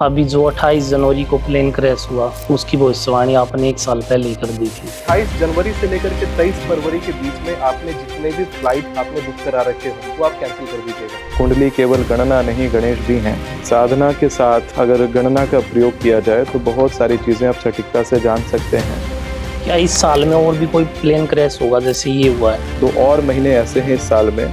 अभी जो 28 जनवरी को प्लेन क्रैश हुआ उसकी भविष्यवाणी आपने 1 साल पहले ही कर दी थी। 28 जनवरी से लेकर के 23 फरवरी के बीच में आपने जितने भी फ्लाइट आपने बुक करा रखे हो वो आप कैंसिल कर दीजिएगा। कुंडली केवल गणना नहीं गणेश भी हैं। साधना के साथ अगर गणना का प्रयोग किया जाए तो बहुत सारी चीजें आप सटीकता से जान सकते हैं। क्या इस साल में और भी कोई प्लेन क्रैश होगा जैसे ये हुआ है? 2 और महीने ऐसे हैं इस साल में।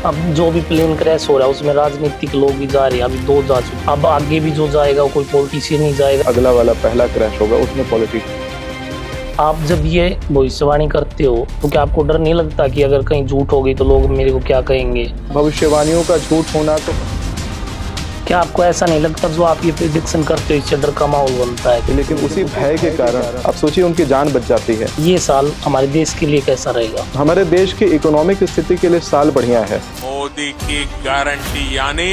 अब जो भी प्लेन क्रैश हो रहा है उसमें राजनीतिक लोग भी जा रहे हैं, अभी 2 जा चुके, अब आगे भी जो जाएगा वो कोई पॉलिटिशियन नहीं जाएगा। अगला वाला पहला क्रैश होगा उसमें पॉलिटिक्स। आप जब ये भविष्यवाणी करते हो तो क्या आपको डर नहीं लगता कि अगर कहीं झूठ होगी तो लोग मेरे को क्या कहेंगे? भविष्यवाणियों का झूठ होना तो क्या आपको ऐसा नहीं लगता जो आप ये प्रेडिक्शन करते हो इससे डर का माहौल बनता है? लेकिन उसी भय के कारण आप सोचिए उनकी जान बच जाती है। ये साल हमारे देश के लिए कैसा रहेगा? हमारे देश की इकोनॉमिक स्थिति के लिए साल बढ़िया है। मोदी की गारंटी यानी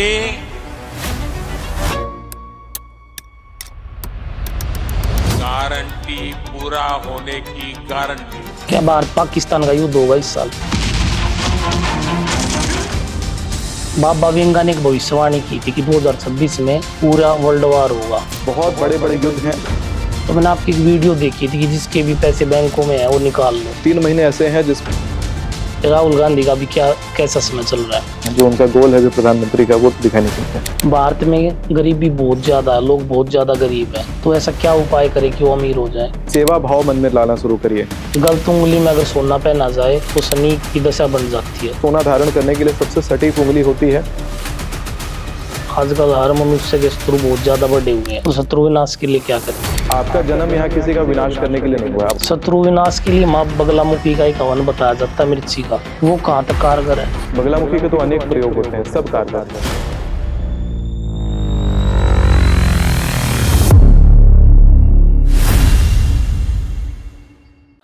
गारंटी पूरा होने की गारंटी। क्या भारत पाकिस्तान का युद्ध होगा इस साल? बाबा वेंगा ने एक भविष्यवाणी की थी कि 2026 में पूरा वर्ल्ड वार होगा। बहुत बड़े बड़े युद्ध हैं। तो मैंने आपकी एक वीडियो देखी थी कि जिसके भी पैसे बैंकों में है वो निकाल लो। 3 महीने ऐसे हैं जिस राहुल गांधी का भी कैसा समय चल रहा है? जो उनका गोल है जो प्रधानमंत्री का वो दिखाई नहीं देता। भारत में गरीबी बहुत ज्यादा है, लोग बहुत ज्यादा गरीब है, तो ऐसा क्या उपाय करे कि वो अमीर हो जाए? सेवा भाव मन में लाना शुरू करिए। गलत उंगली में अगर सोना पहना जाए तो शनि की दशा बन जाती है। सोना धारण करने के लिए सबसे सटीक उंगली होती है। आजकल हर मनुष्य के शत्रु बहुत ज्यादा बढ़े हुए हैं, तो शत्रु विनाश के लिए क्या करें? आपका जन्म यहाँ किसी का विनाश करने के लिए नहीं हुआ। शत्रु विनाश के लिए माँ बगलामुखी का एक हवन बताया जाता है, मिर्ची का, वो कहाँ तक कारगर है? बगलामुखी के तो अनेक प्रयोग होते हैं, सब कारगर हैं।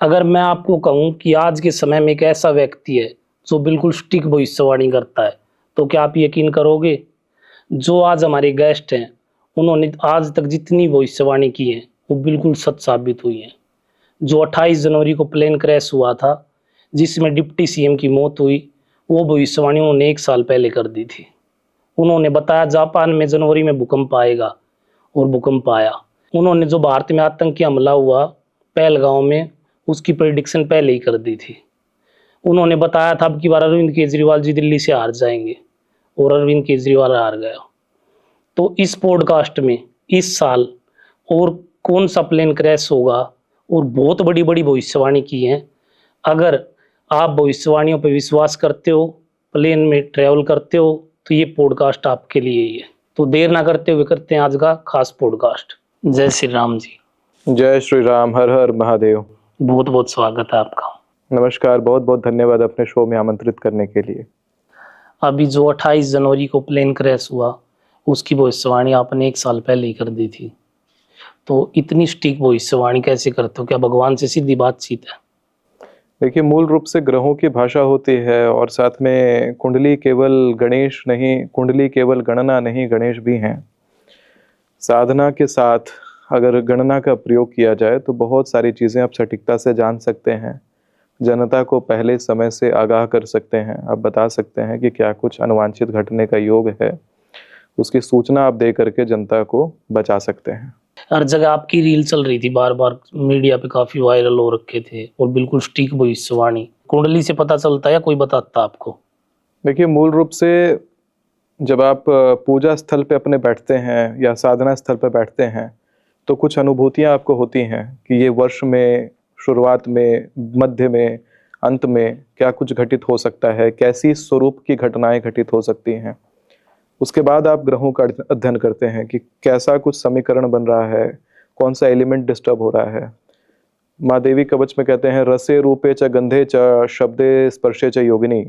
अगर मैं आपको कहूँ कि आज के समय में एक ऐसा व्यक्ति है जो बिल्कुल सटीक भविष्यवाणी करता है, तो क्या आप यकीन करोगे? जो आज हमारे गेस्ट हैं उन्होंने आज तक जितनी भविष्यवाणी की है वो बिल्कुल सच साबित हुई है। जो 28 जनवरी को प्लेन क्रैश हुआ था जिसमें डिप्टी सीएम की मौत हुई, वो भविष्यवाणी उन्होंने 1 साल पहले कर दी थी। उन्होंने बताया जापान में जनवरी में भूकंप आएगा और भूकंप आया। उन्होंने जो भारत में आतंकी हमला हुआ पहलगांव में उसकी प्रेडिक्शन पहले ही कर दी थी। उन्होंने बताया था अब की बार अरविंद केजरीवाल जी दिल्ली से हार जाएंगे और अरविंद केजरीवाल हार गया। तो इस पॉडकास्ट में इस साल और कौन सा प्लेन क्रैश होगा और बहुत बड़ी बड़ी भविष्यवाणी की है। अगर आप भविष्यवाणियों पर विश्वास करते हो, प्लेन में ट्रैवल करते हो, तो ये पॉडकास्ट आपके लिए ही है। तो देर ना करते हुए करते हैं आज का खास पॉडकास्ट। जय श्री राम जी। जय श्री राम, हर हर महादेव। बहुत बहुत स्वागत है आपका। नमस्कार, बहुत बहुत धन्यवाद अपने शो में आमंत्रित करने के लिए। अभी जो 28 जनवरी को प्लेन क्रैश हुआ उसकी भविष्यवाणी आपने 1 साल पहले ही कर दी थी, तो इतनी सटीक भविष्यवाणी कैसे करते हो? क्या भगवान से सीधी बातचीत है? देखिए, मूल रूप से ग्रहों की भाषा होती है और साथ में कुंडली केवल गणेश नहीं, कुंडली केवल गणना नहीं गणेश भी हैं। साधना के साथ अगर गणना का प्रयोग किया जाए तो बहुत सारी चीज़ें आप सटीकता से जान सकते हैं। जनता को पहले समय से आगाह कर सकते हैं। आप बता सकते हैं कि क्या कुछ अनुवांछित घटने का योग है, उसकी सूचना आप दे करके जनता को बचा सकते हैं। हर जगह आपकी रील चल रही थी, बार बार मीडिया पे काफी वायरल हो रखे थे और बिल्कुल सटीक भविष्यवाणी। कुंडली से पता चलता है या कोई बताता आपको? देखिए, मूल रूप से जब आप पूजा स्थल पे अपने बैठते हैं या साधना स्थल पे बैठते हैं तो कुछ अनुभूतियां आपको होती हैं कि ये वर्ष में शुरुआत में, मध्य में, अंत में क्या कुछ घटित हो सकता है, कैसी स्वरूप की घटनाएं घटित हो सकती हैं। उसके बाद आप ग्रहों का अध्ययन करते हैं कि कैसा कुछ समीकरण बन रहा है, कौन सा एलिमेंट डिस्टर्ब हो रहा है। माँ देवी कवच में कहते हैं रसे रूपे च गंधे च शब्दे स्पर्शे च योगिनी।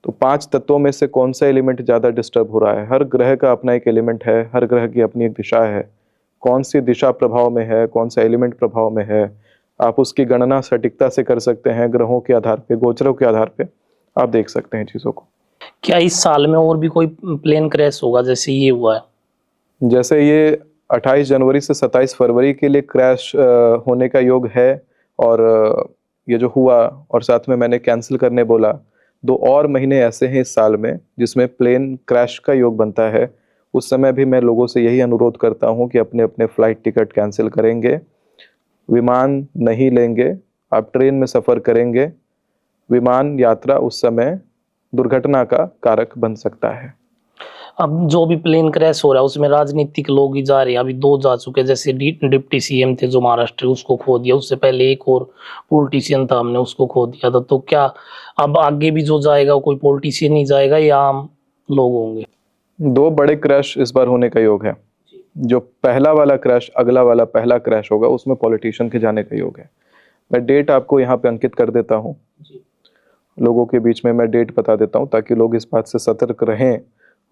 तो 5 तत्वों में से कौन सा एलिमेंट ज़्यादा डिस्टर्ब हो रहा है। हर ग्रह का अपना एक एलिमेंट है, हर ग्रह की अपनी एक दिशा है। कौन सी दिशा प्रभाव में है, कौन सा एलिमेंट प्रभाव में है, आप उसकी गणना सटीकता से कर सकते हैं। ग्रहों के आधार पे, गोचरों के आधार पे आप देख सकते हैं चीज़ों को। क्या इस साल में और भी कोई प्लेन क्रैश होगा जैसे ये हुआ है? जैसे ये 28 जनवरी से 27 फरवरी के लिए क्रैश होने का योग है और ये जो हुआ, और साथ में मैंने कैंसिल करने बोला, 2 और महीने ऐसे हैं इस साल में जिसमें प्लेन क्रैश का योग बनता है। उस समय भी मैं लोगों से यही अनुरोध करता हूं कि अपने अपने फ्लाइट टिकट कैंसिल करेंगे, विमान नहीं लेंगे, आप ट्रेन में सफ़र करेंगे। विमान यात्रा उस समय दुर्घटना का कारक बन सकता है। अब जो भी प्लेन क्रैश हो रहा है उसमें राजनीतिक लोग ही जा रहे हैं, अभी 2 जा चुके हैं, जैसे डिप्टी सीएम थे जो महाराष्ट्र, उसको खो दिया, उससे पहले एक और पॉलिटिशियन था, हमने उसको खो दिया था। तो क्या अब आगे भी जो जाएगा वो कोई पॉलिटिशियन ही जाएगा या आम लोग होंगे? 2 बड़े क्रैश इस बार होने का योग है। जो पहला वाला क्रैश, अगला वाला पहला क्रैश होगा, उसमें पॉलिटिशियन के जाने का योग है। मैं डेट आपको यहाँ पे अंकित कर देता हूँ, लोगों के बीच में मैं डेट बता देता हूँ ताकि लोग इस बात से सतर्क रहें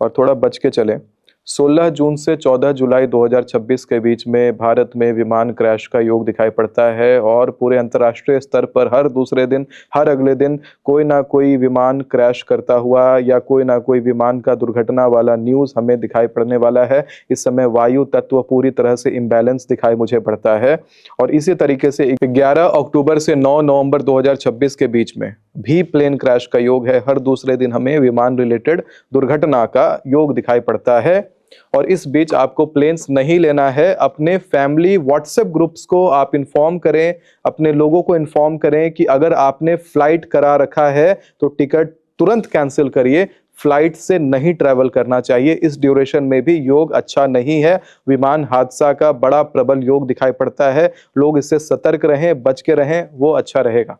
और थोड़ा बच के चलें। 16 जून से 14 जुलाई 2026 के बीच में भारत में विमान क्रैश का योग दिखाई पड़ता है और पूरे अंतर्राष्ट्रीय स्तर पर हर दूसरे दिन, हर अगले दिन कोई ना कोई विमान क्रैश करता हुआ या कोई ना कोई विमान का दुर्घटना वाला न्यूज़ हमें दिखाई पड़ने वाला है। इस समय वायु तत्व पूरी तरह से इम्बैलेंस दिखाई मुझे पड़ता है और इसी तरीके से 11 अक्टूबर से 9 नवंबर 2026 के बीच में भी प्लेन क्रैश का योग है। हर दूसरे दिन हमें विमान रिलेटेड दुर्घटना का योग दिखाई पड़ता है और इस बीच आपको प्लेन्स नहीं लेना है। अपने फैमिली व्हाट्सएप ग्रुप्स को आप इन्फॉर्म करें, अपने लोगों को इन्फॉर्म करें कि अगर आपने फ्लाइट करा रखा है तो टिकट तुरंत कैंसिल करिए, फ्लाइट से नहीं ट्रैवल करना चाहिए। इस ड्यूरेशन में भी योग अच्छा नहीं है, विमान हादसा का बड़ा प्रबल योग दिखाई पड़ता है। लोग इससे सतर्क रहें, बच के रहें, वो अच्छा रहेगा।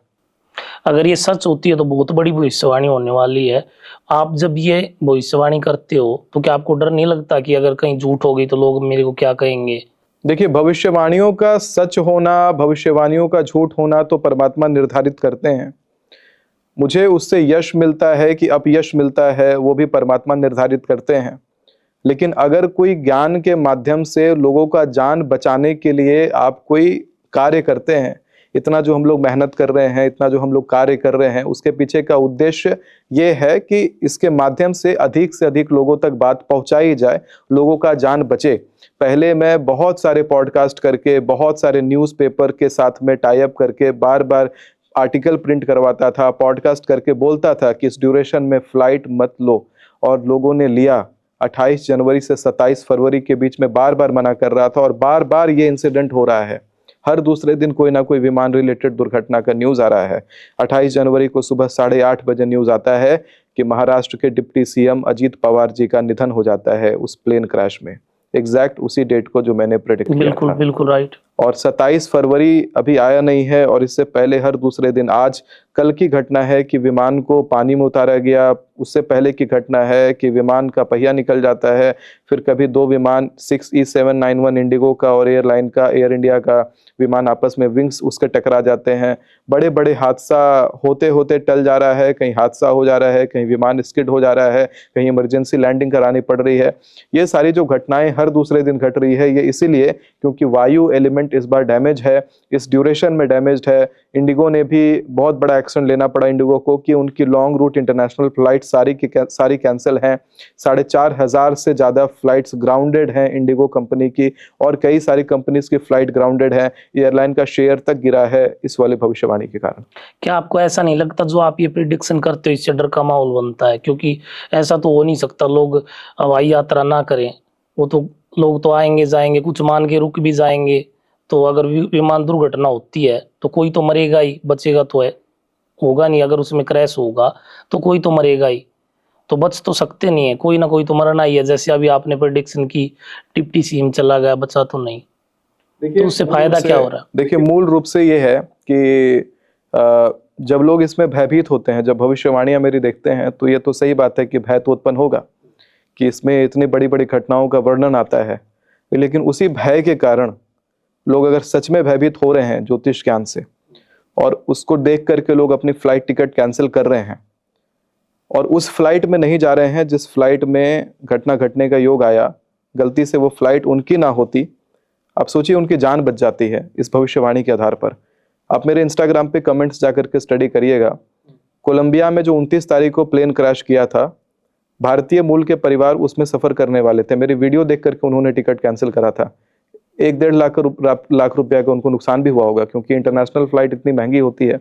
अगर ये सच होती है तो बहुत बड़ी भविष्यवाणी होने वाली है। आप जब ये भविष्यवाणी करते हो तो क्या आपको डर नहीं लगता कि अगर कहीं झूठ हो गई तो लोग मेरे को क्या कहेंगे? देखिए, भविष्यवाणियों का सच होना, भविष्यवाणियों का झूठ होना तो परमात्मा निर्धारित करते हैं। मुझे उससे यश मिलता है कि अपयश मिलता है, वो भी परमात्मा निर्धारित करते हैं। लेकिन अगर कोई ज्ञान के माध्यम से लोगों का जान बचाने के लिए आप कोई कार्य करते हैं, इतना जो हम लोग मेहनत कर रहे हैं, इतना जो हम लोग कार्य कर रहे हैं, उसके पीछे का उद्देश्य ये है कि इसके माध्यम से अधिक लोगों तक बात पहुंचाई जाए, लोगों का जान बचे। पहले मैं बहुत सारे पॉडकास्ट करके, बहुत सारे न्यूज़पेपर के साथ में टाई अप करके बार बार आर्टिकल प्रिंट करवाता था, पॉडकास्ट करके बोलता था कि इस ड्यूरेशन में फ्लाइट मत लो, और लोगों ने लिया। 28 जनवरी से 27 फरवरी के बीच में बार बार मना कर रहा था और बार बार ये इंसिडेंट हो रहा है। हर दूसरे दिन कोई ना कोई विमान रिलेटेड दुर्घटना का न्यूज़ आ रहा है। 28 जनवरी को सुबह 8:30 बजे न्यूज़ आता है कि महाराष्ट्र के डिप्टी सीएम अजीत पवार जी का निधन हो जाता है उस प्लेन क्रैश में। एग्जैक्ट उसी डेट को जो मैंने प्रेडिक्ट किया बिल्कुल था। बिल्कुल राइट। और 27 फरवरी अभी आया नहीं है और इससे पहले हर दूसरे दिन, आज कल की घटना है कि विमान को पानी में उतारा गया, उससे पहले की घटना है कि विमान का पहिया निकल जाता है, फिर कभी 2 विमान 6E791 इंडिगो का और एयरलाइन का, एयर इंडिया का विमान आपस में विंग्स उसके टकरा जाते हैं। बड़े बड़े हादसा होते होते टल जा रहा है, कहीं हादसा हो जा रहा है, कहीं विमान स्किड हो जा रहा है, कहीं इमरजेंसी लैंडिंग करानी पड़ रही है। ये सारी जो घटनाएं हर दूसरे दिन घट रही है, ये इसीलिए क्योंकि वायु एलिमेंट इस बार डैमेज है, इस ड्यूरेशन में डैमेज्ड है। इंडिगो ने भी बहुत बड़ा एक्शन लेना पड़ा इंडिगो को कि उनकी लॉन्ग रूट इंटरनेशनल फ्लाइट सारी कैंसिल हैं। 4,500 से ज़्यादा फ्लाइट्स ग्राउंडेड हैं इंडिगो कंपनी की, और कई सारी कंपनीज की फ्लाइट ग्राउंडेड है। एयरलाइन का शेयर तक गिरा है इस वाले भविष्यवाणी के कारण। क्या आपको ऐसा नहीं लगता जो आप ये प्रिडिक्शन करते हो इससे डर का माहौल बनता है? क्योंकि ऐसा तो हो नहीं सकता लोग हवाई यात्रा ना करें, वो तो लोग तो आएंगे जाएंगे, कुछ मान के रुक भी जाएंगे। तो अगर विमान दुर्घटना होती है तो कोई तो मरेगा ही, बचेगा तो है होगा नहीं। अगर उसमें क्रैश होगा तो कोई तो मरेगा ही, तो बच तो सकते नहीं है, कोई ना कोई तो मरना ही है। जैसे अभी आपने प्रेडिक्शन की डिप्टी सीएम चला गया, बचा तो नहीं, तो उससे फायदा क्या हो रहा है? देखिए, मूल रूप से ये है कि जब लोग इसमें भयभीत होते हैं, जब भविष्यवाणियां मेरी देखते हैं, तो ये तो सही बात है कि भय तो उत्पन्न होगा कि इसमें इतनी बड़ी बड़ी घटनाओं का वर्णन आता है। लेकिन उसी भय के कारण लोग अगर सच में भयभीत हो रहे हैं ज्योतिष ज्ञान से, और उसको देख करके लोग अपनी फ्लाइट टिकट कैंसिल कर रहे हैं और उस फ्लाइट में नहीं जा रहे हैं जिस फ्लाइट में घटना घटने का योग आया, गलती से वो फ्लाइट उनकी ना होती, आप सोचिए उनकी जान बच जाती है इस भविष्यवाणी के आधार पर। आप मेरे इंस्टाग्राम पे कमेंट्स जाकर के स्टडी करिएगा। कोलंबिया में जो 29 तारीख को प्लेन क्रैश किया था, भारतीय मूल के परिवार उसमें सफ़र करने वाले थे। मेरी वीडियो देख करके उन्होंने टिकट कैंसिल करा था। 1-1.5 लाख रुपया का उनको नुकसान भी हुआ होगा, क्योंकि इंटरनेशनल फ्लाइट इतनी महंगी होती है।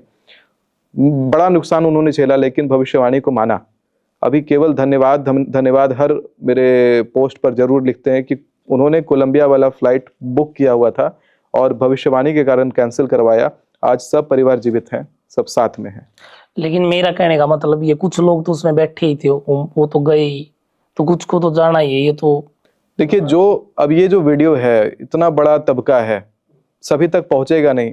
बड़ा नुकसान उन्होंने झेला, लेकिन भविष्यवाणी को माना। अभी केवल धन्यवाद हर मेरे पोस्ट पर जरूर लिखते हैं कि उन्होंने कोलंबिया वाला फ्लाइट बुक किया हुआ था और भविष्यवाणी के कारण कैंसिल करवाया। आज सब परिवार जीवित हैं, सब साथ में हैं। लेकिन मेरा कहने का मतलब ये, कुछ लोग तो उसमें बैठे ही थे, वो तो गए ही, तो कुछ को तो जाना ही है। ये तो देखिए, अब ये जो वीडियो है, इतना बड़ा तबका है, सभी तक पहुंचेगा नहीं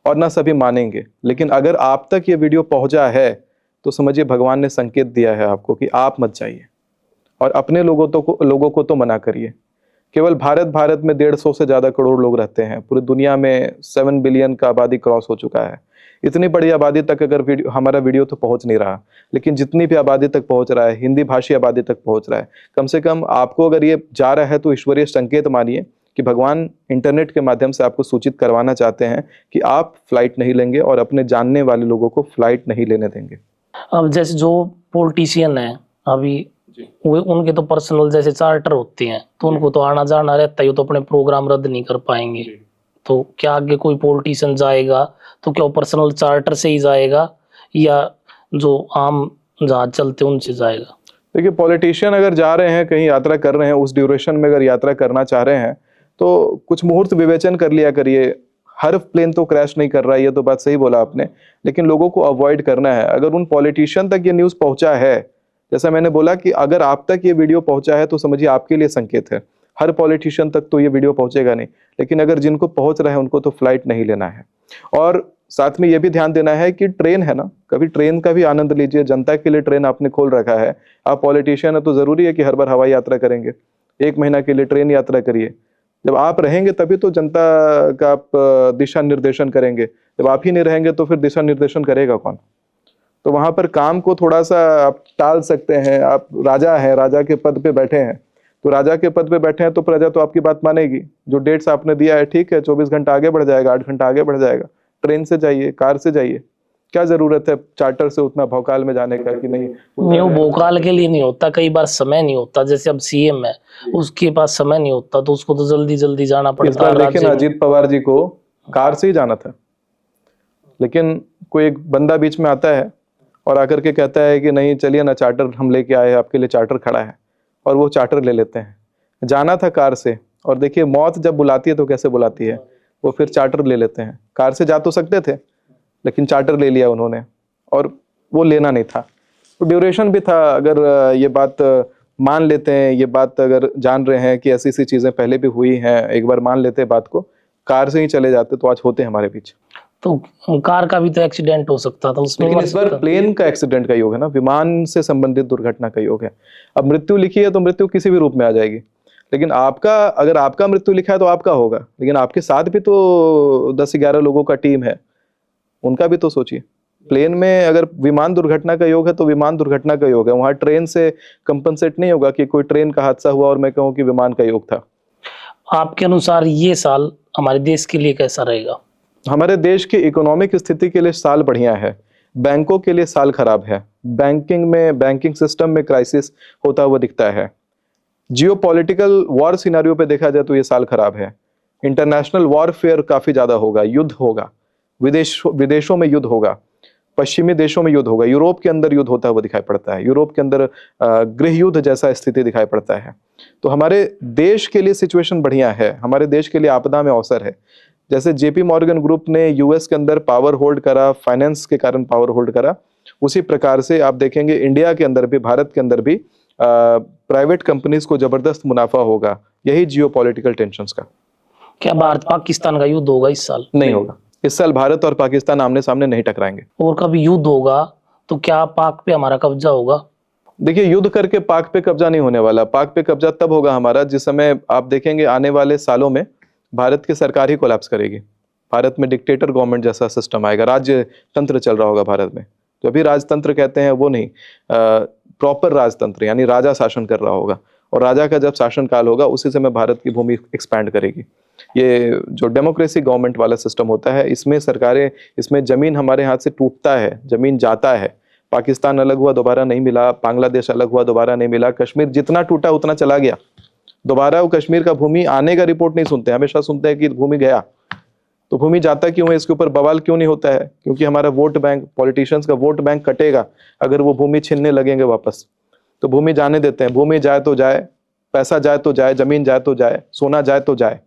और ना सभी मानेंगे, लेकिन अगर आप तक ये वीडियो पहुंचा है तो समझिए भगवान ने संकेत दिया है आपको कि आप मत जाइए और अपने लोगों को तो मना करिए। केवल भारत में 150 से ज्यादा करोड़ लोग रहते हैं, पूरी दुनिया में 7 बिलियन का आबादी क्रॉस हो चुका है। इतनी बड़ी आबादी तक अगर हमारा वीडियो तो पहुंच नहीं रहा, लेकिन जितनी भी आबादी तक पहुंच रहा है, हिंदी भाषी आबादी तक पहुंच रहा है, कम से कम आपको अगर ये जा रहा है तो ईश्वरीय संकेत मानिए कि भगवान इंटरनेट के माध्यम से आपको सूचित करवाना चाहते हैं कि आप फ्लाइट नहीं लेंगे और अपने जानने वाले लोगों को फ्लाइट नहीं लेने देंगे। अब जैसे जो पॉलिटिशियन है अभी, वो उनके तो पर्सनल जैसे चार्टर होते हैं, तो उनको तो आना जाना रहता है, तो अपने प्रोग्राम रद्द नहीं कर पाएंगे। तो क्या आगे कोई पॉलिटिशियन जाएगा तो क्या पर्सनल चार्टर से ही जाएगा या जो आम जहाज चलते उनसे जाएगा? देखिए, पॉलिटिशियन अगर जा रहे हैं, कहीं यात्रा कर रहे हैं, उस ड्यूरेशन में अगर यात्रा करना चाह रहे हैं तो कुछ मुहूर्त विवेचन कर लिया करिए। हर प्लेन तो क्रैश नहीं कर रहा है, ये तो बात सही बोला आपने, लेकिन लोगों को अवॉइड करना है। अगर उन पॉलिटिशियन तक ये न्यूज़ पहुंचा है, जैसा मैंने बोला कि अगर आप तक ये वीडियो पहुंचा है तो समझिए आपके लिए संकेत है। हर पॉलिटिशियन तक तो ये वीडियो पहुंचेगा नहीं, लेकिन अगर जिनको पहुंच रहा है उनको तो फ्लाइट नहीं लेना है। और साथ में ये भी ध्यान देना है कि ट्रेन है ना, कभी ट्रेन का भी आनंद लीजिए। जनता के लिए ट्रेन आपने खोल रखा है, आप पॉलिटिशियन है तो जरूरी है कि हर बार हवाई यात्रा करेंगे। 1 महीना के लिए ट्रेन यात्रा करिए। जब आप रहेंगे तभी तो जनता का आप दिशा निर्देशन करेंगे, जब आप ही नहीं रहेंगे तो फिर दिशा निर्देशन करेगा कौन? तो वहां पर काम को थोड़ा सा आप टाल सकते हैं। आप राजा हैं, राजा के पद पे बैठे हैं, तो राजा के पद पे बैठे हैं तो प्रजा तो आपकी बात मानेगी। जो डेट्स आपने दिया है, ठीक है, 24 घंटा आगे बढ़ जाएगा, 8 घंटा आगे बढ़ जाएगा। ट्रेन से जाइए, कार से जाइए, क्या जरूरत है चार्टर से उतना भौकाल में जाने का कि नहीं? वो भोकाल के लिए नहीं होता, कई बार समय नहीं होता। जैसे अब सीएम है, उसके पास समय नहीं होता तो उसको तो जल्दी जल्दी जाना इस पड़ता बार है। देखिए ना, अजीत पवार जी को कार से ही जाना था, लेकिन कोई एक बंदा बीच में आता है और आकर के कहता है कि नहीं चलिए ना, चार्टर हम लेके आए हैं, आपके लिए चार्टर खड़ा है, और वो चार्टर ले लेते हैं। जाना था कार से, और देखिए मौत जब बुलाती है तो कैसे बुलाती है, वो फिर चार्टर ले लेते हैं। कार से जा तो सकते थे, लेकिन चार्टर ले लिया उन्होंने, और वो लेना नहीं था। तो ड्यूरेशन भी था। अगर ये बात मान लेते हैं, ये बात अगर जान रहे हैं कि ऐसी चीजें पहले भी हुई हैं, एक बार मान लेते हैं बात को, कार से ही चले जाते तो आज होते हमारे बीच। तो कार का भी तो एक्सीडेंट हो सकता था उसमें, लेकिन इस बार प्लेन का एक्सीडेंट का योग है ना, विमान से संबंधित दुर्घटना का योग है। अब मृत्यु लिखी है तो मृत्यु किसी भी रूप में आ जाएगी, लेकिन अगर आपका मृत्यु लिखा है तो आपका होगा, लेकिन आपके साथ भी तो 10-11 लोगों का टीम है, उनका भी तो सोचिए। प्लेन में अगर विमान दुर्घटना का योग है तो विमान दुर्घटना का योग है, वहां ट्रेन से कंपनसेट नहीं होगा कि कोई ट्रेन का हादसा हुआ और मैं कहूँ कि विमान का योग था। आपके अनुसार ये साल हमारे देश के लिए कैसा रहेगा? हमारे देश की इकोनॉमिक स्थिति के लिए साल बढ़िया है, बैंकों के लिए साल खराब है। बैंकिंग सिस्टम में क्राइसिस होता हुआ दिखता है। जियोपॉलिटिकल वॉर सिनेरियो पे देखा जाए तो ये साल खराब है। इंटरनेशनल वॉरफेयर काफी ज्यादा होगा, युद्ध होगा, विदेशों में युद्ध होगा, पश्चिमी देशों में युद्ध होगा, यूरोप के अंदर युद्ध होता हुआ दिखाई पड़ता है, यूरोप के अंदर गृह युद्ध जैसा स्थिति दिखाई पड़ता है। तो हमारे देश के लिए सिचुएशन बढ़िया है, हमारे देश के लिए आपदा में अवसर है। जैसे जेपी मॉर्गन ग्रुप ने यूएस के अंदर पावर होल्ड करा, फाइनेंस के कारण पावर होल्ड करा, उसी प्रकार से आप देखेंगे इंडिया के अंदर भी, भारत के अंदर भी प्राइवेट कंपनीज को जबरदस्त मुनाफा होगा, यही जियोपॉलिटिकल टेंशंस का। क्या भारत पाकिस्तान का युद्ध होगा इस साल? नहीं होगा, इस साल भारत और पाकिस्तान आमने सामने नहीं टकराएंगे। और कभी युद्ध होगा तो क्या पाक पे हमारा कब्जा होगा? देखिए, युद्ध करके पाक पे कब्जा नहीं होने वाला। पाक पे कब्जा तब होगा हमारा जिस समय आप देखेंगे आने वाले सालों में भारत की सरकार ही कोलैप्स करेगी। भारत में डिक्टेटर गवर्नमेंट जैसा सिस्टम आएगा, राज्य तंत्र चल रहा होगा भारत में। जो अभी राजतंत्र कहते हैं वो नहीं, प्रॉपर राजतंत्र, यानी राजा शासन कर रहा होगा, और राजा का जब शासन काल होगा उसी समय भारत की भूमि एक्सपैंड करेगी। ये जो डेमोक्रेसी गवर्नमेंट वाला सिस्टम होता है, इसमें सरकारें, इसमें जमीन हमारे हाथ से टूटता है, जमीन जाता है। पाकिस्तान अलग हुआ, दोबारा नहीं मिला, बांग्लादेश अलग हुआ, दोबारा नहीं मिला, कश्मीर जितना टूटा उतना चला गया, दोबारा वो कश्मीर का भूमि आने का रिपोर्ट नहीं सुनते, हमेशा सुनते हैं कि भूमि गया। तो भूमि जाता क्यों है, इसके ऊपर बवाल क्यों नहीं होता है? क्योंकि हमारा वोट बैंक, पॉलिटिशियंस का वोट बैंक कटेगा अगर वो भूमि छीनने लगेंगे वापस। तो भूमि जाने देते हैं, भूमि जाए तो जाए, पैसा जाए तो जाए, जमीन जाए तो जाए, सोना जाए तो जाए,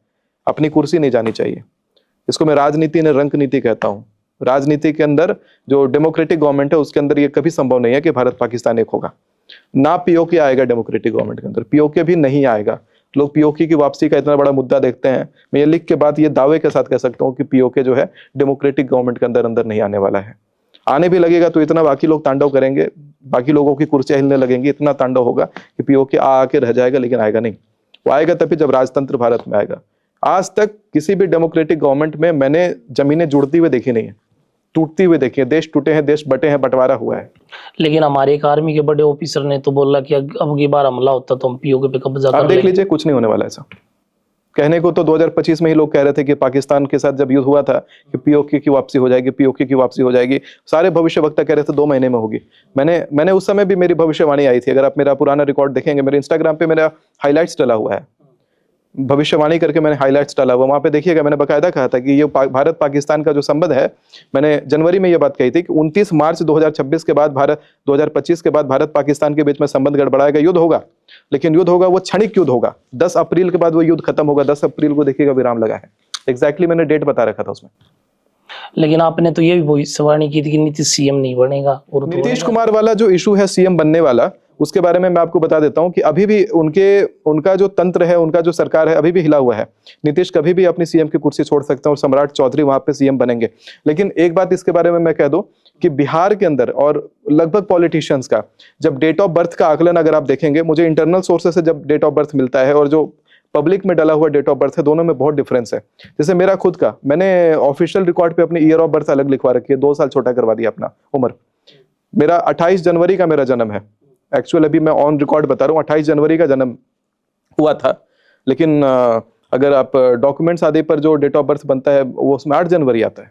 अपनी कुर्सी नहीं जानी चाहिए। इसको मैं राजनीति ने रंक नीति कहता हूँ। राजनीति के अंदर जो डेमोक्रेटिक गवर्नमेंट है उसके अंदर ये कभी संभव नहीं है कि भारत पाकिस्तान एक होगा। ना पीओके आएगा डेमोक्रेटिक गवर्नमेंट के अंदर, पीओके भी नहीं आएगा। लोग पीओके की वापसी का इतना बड़ा मुद्दा देखते हैं, मैं ये लिख के बात ये दावे के साथ कह सकता हूँ कि पीओके जो है डेमोक्रेटिक गवर्नमेंट के अंदर अंदर नहीं आने वाला है। आने भी लगेगा तो इतना बाकी लोग तांडव करेंगे, बाकी लोगों की कुर्सियां हिलने लगेंगी, इतना तांडव होगा कि पीओके आके रह जाएगा, लेकिन आएगा नहीं। वो आएगा तभी जब राजतंत्र भारत में आएगा। आज तक किसी भी डेमोक्रेटिक गवर्नमेंट में मैंने जमीनें जुड़ती हुई देखी नहीं है, टूटती हुई देखी है। देश टूटे हैं, देश बटे हैं, बंटवारा हुआ है। लेकिन हमारे एक आर्मी के बड़े ऑफिसर ने तो बोला कि अब की बार हमला होता तो हम पीओके पे कब्जा कर आप देख लेंगे। लीजिए, कुछ नहीं होने वाला ऐसा। कहने को तो 2025 में ही लोग कह रहे थे कि पाकिस्तान के साथ जब युद्ध हुआ था कि पीओके की वापसी हो जाएगी, पीओके की वापसी हो जाएगी। सारे भविष्यवक्ता कह रहे थे 2 महीने में होगी। मैंने उस समय भी मेरी भविष्यवाणी आई थी। अगर आप मेरा पुराना रिकॉर्ड देखेंगे, मेरे इंस्टाग्राम पे मेरा हाईलाइट्स डला हुआ है, भविष्यवाणी करके मैंने हाईलाइट्स डाला हुआ। वहां पे देखिएगा, मैंने बकायदा कहा था कि ये भारत पाकिस्तान का जो संबंध है, मैंने जनवरी में ये बात कही थी कि 29 मार्च 2026 के बाद 2025 के बाद भारत पाकिस्तान के बीच में संबंध गड़बड़ाएगा, युद्ध होगा। लेकिन युद्ध होगा वो क्षणिक युद्ध होगा। 10 अप्रैल के बाद वो युद्ध खत्म होगा। 10 अप्रैल को देखिएगा विराम लगा है। एग्जैक्टली मैंने डेट बता रखा था उसमें। लेकिन आपने तो ये भी भविष्यवाणी की थी कि नीतीश सीएम नहीं बनेगा। और नीतीश कुमार वाला जो इशू है सीएम बनने वाला, उसके बारे में मैं आपको बता देता हूं कि अभी भी उनका जो तंत्र है, उनका जो सरकार है, अभी भी हिला हुआ है। नीतीश कभी भी अपनी सीएम की कुर्सी छोड़ सकते हैं और सम्राट चौधरी वहां पे सीएम बनेंगे। लेकिन एक बात इसके बारे में मैं कह दूं कि बिहार के अंदर और लगभग पॉलिटिशियंस का जब डेट ऑफ बर्थ का आकलन अगर आप देखेंगे, मुझे इंटरनल सोर्सेस से जब डेट ऑफ बर्थ मिलता है और जो पब्लिक में डला हुआ डेट ऑफ बर्थ है, दोनों में बहुत डिफरेंस है। जैसे मेरा खुद का, मैंने ऑफिशियल रिकॉर्ड पे अपनी ईयर ऑफ बर्थ अलग लिखवा रखी है, 2 साल छोटा करवा दिया अपना उम्र। मेरा 28 जनवरी का मेरा जन्म है। एक्चुअल अभी मैं ऑन रिकॉर्ड बता रहा हूँ, 28 जनवरी का जन्म हुआ था। लेकिन अगर आप डॉक्यूमेंट्स आदि पर जो डेट ऑफ बर्थ बनता है वो उसमें 8 जनवरी आता है।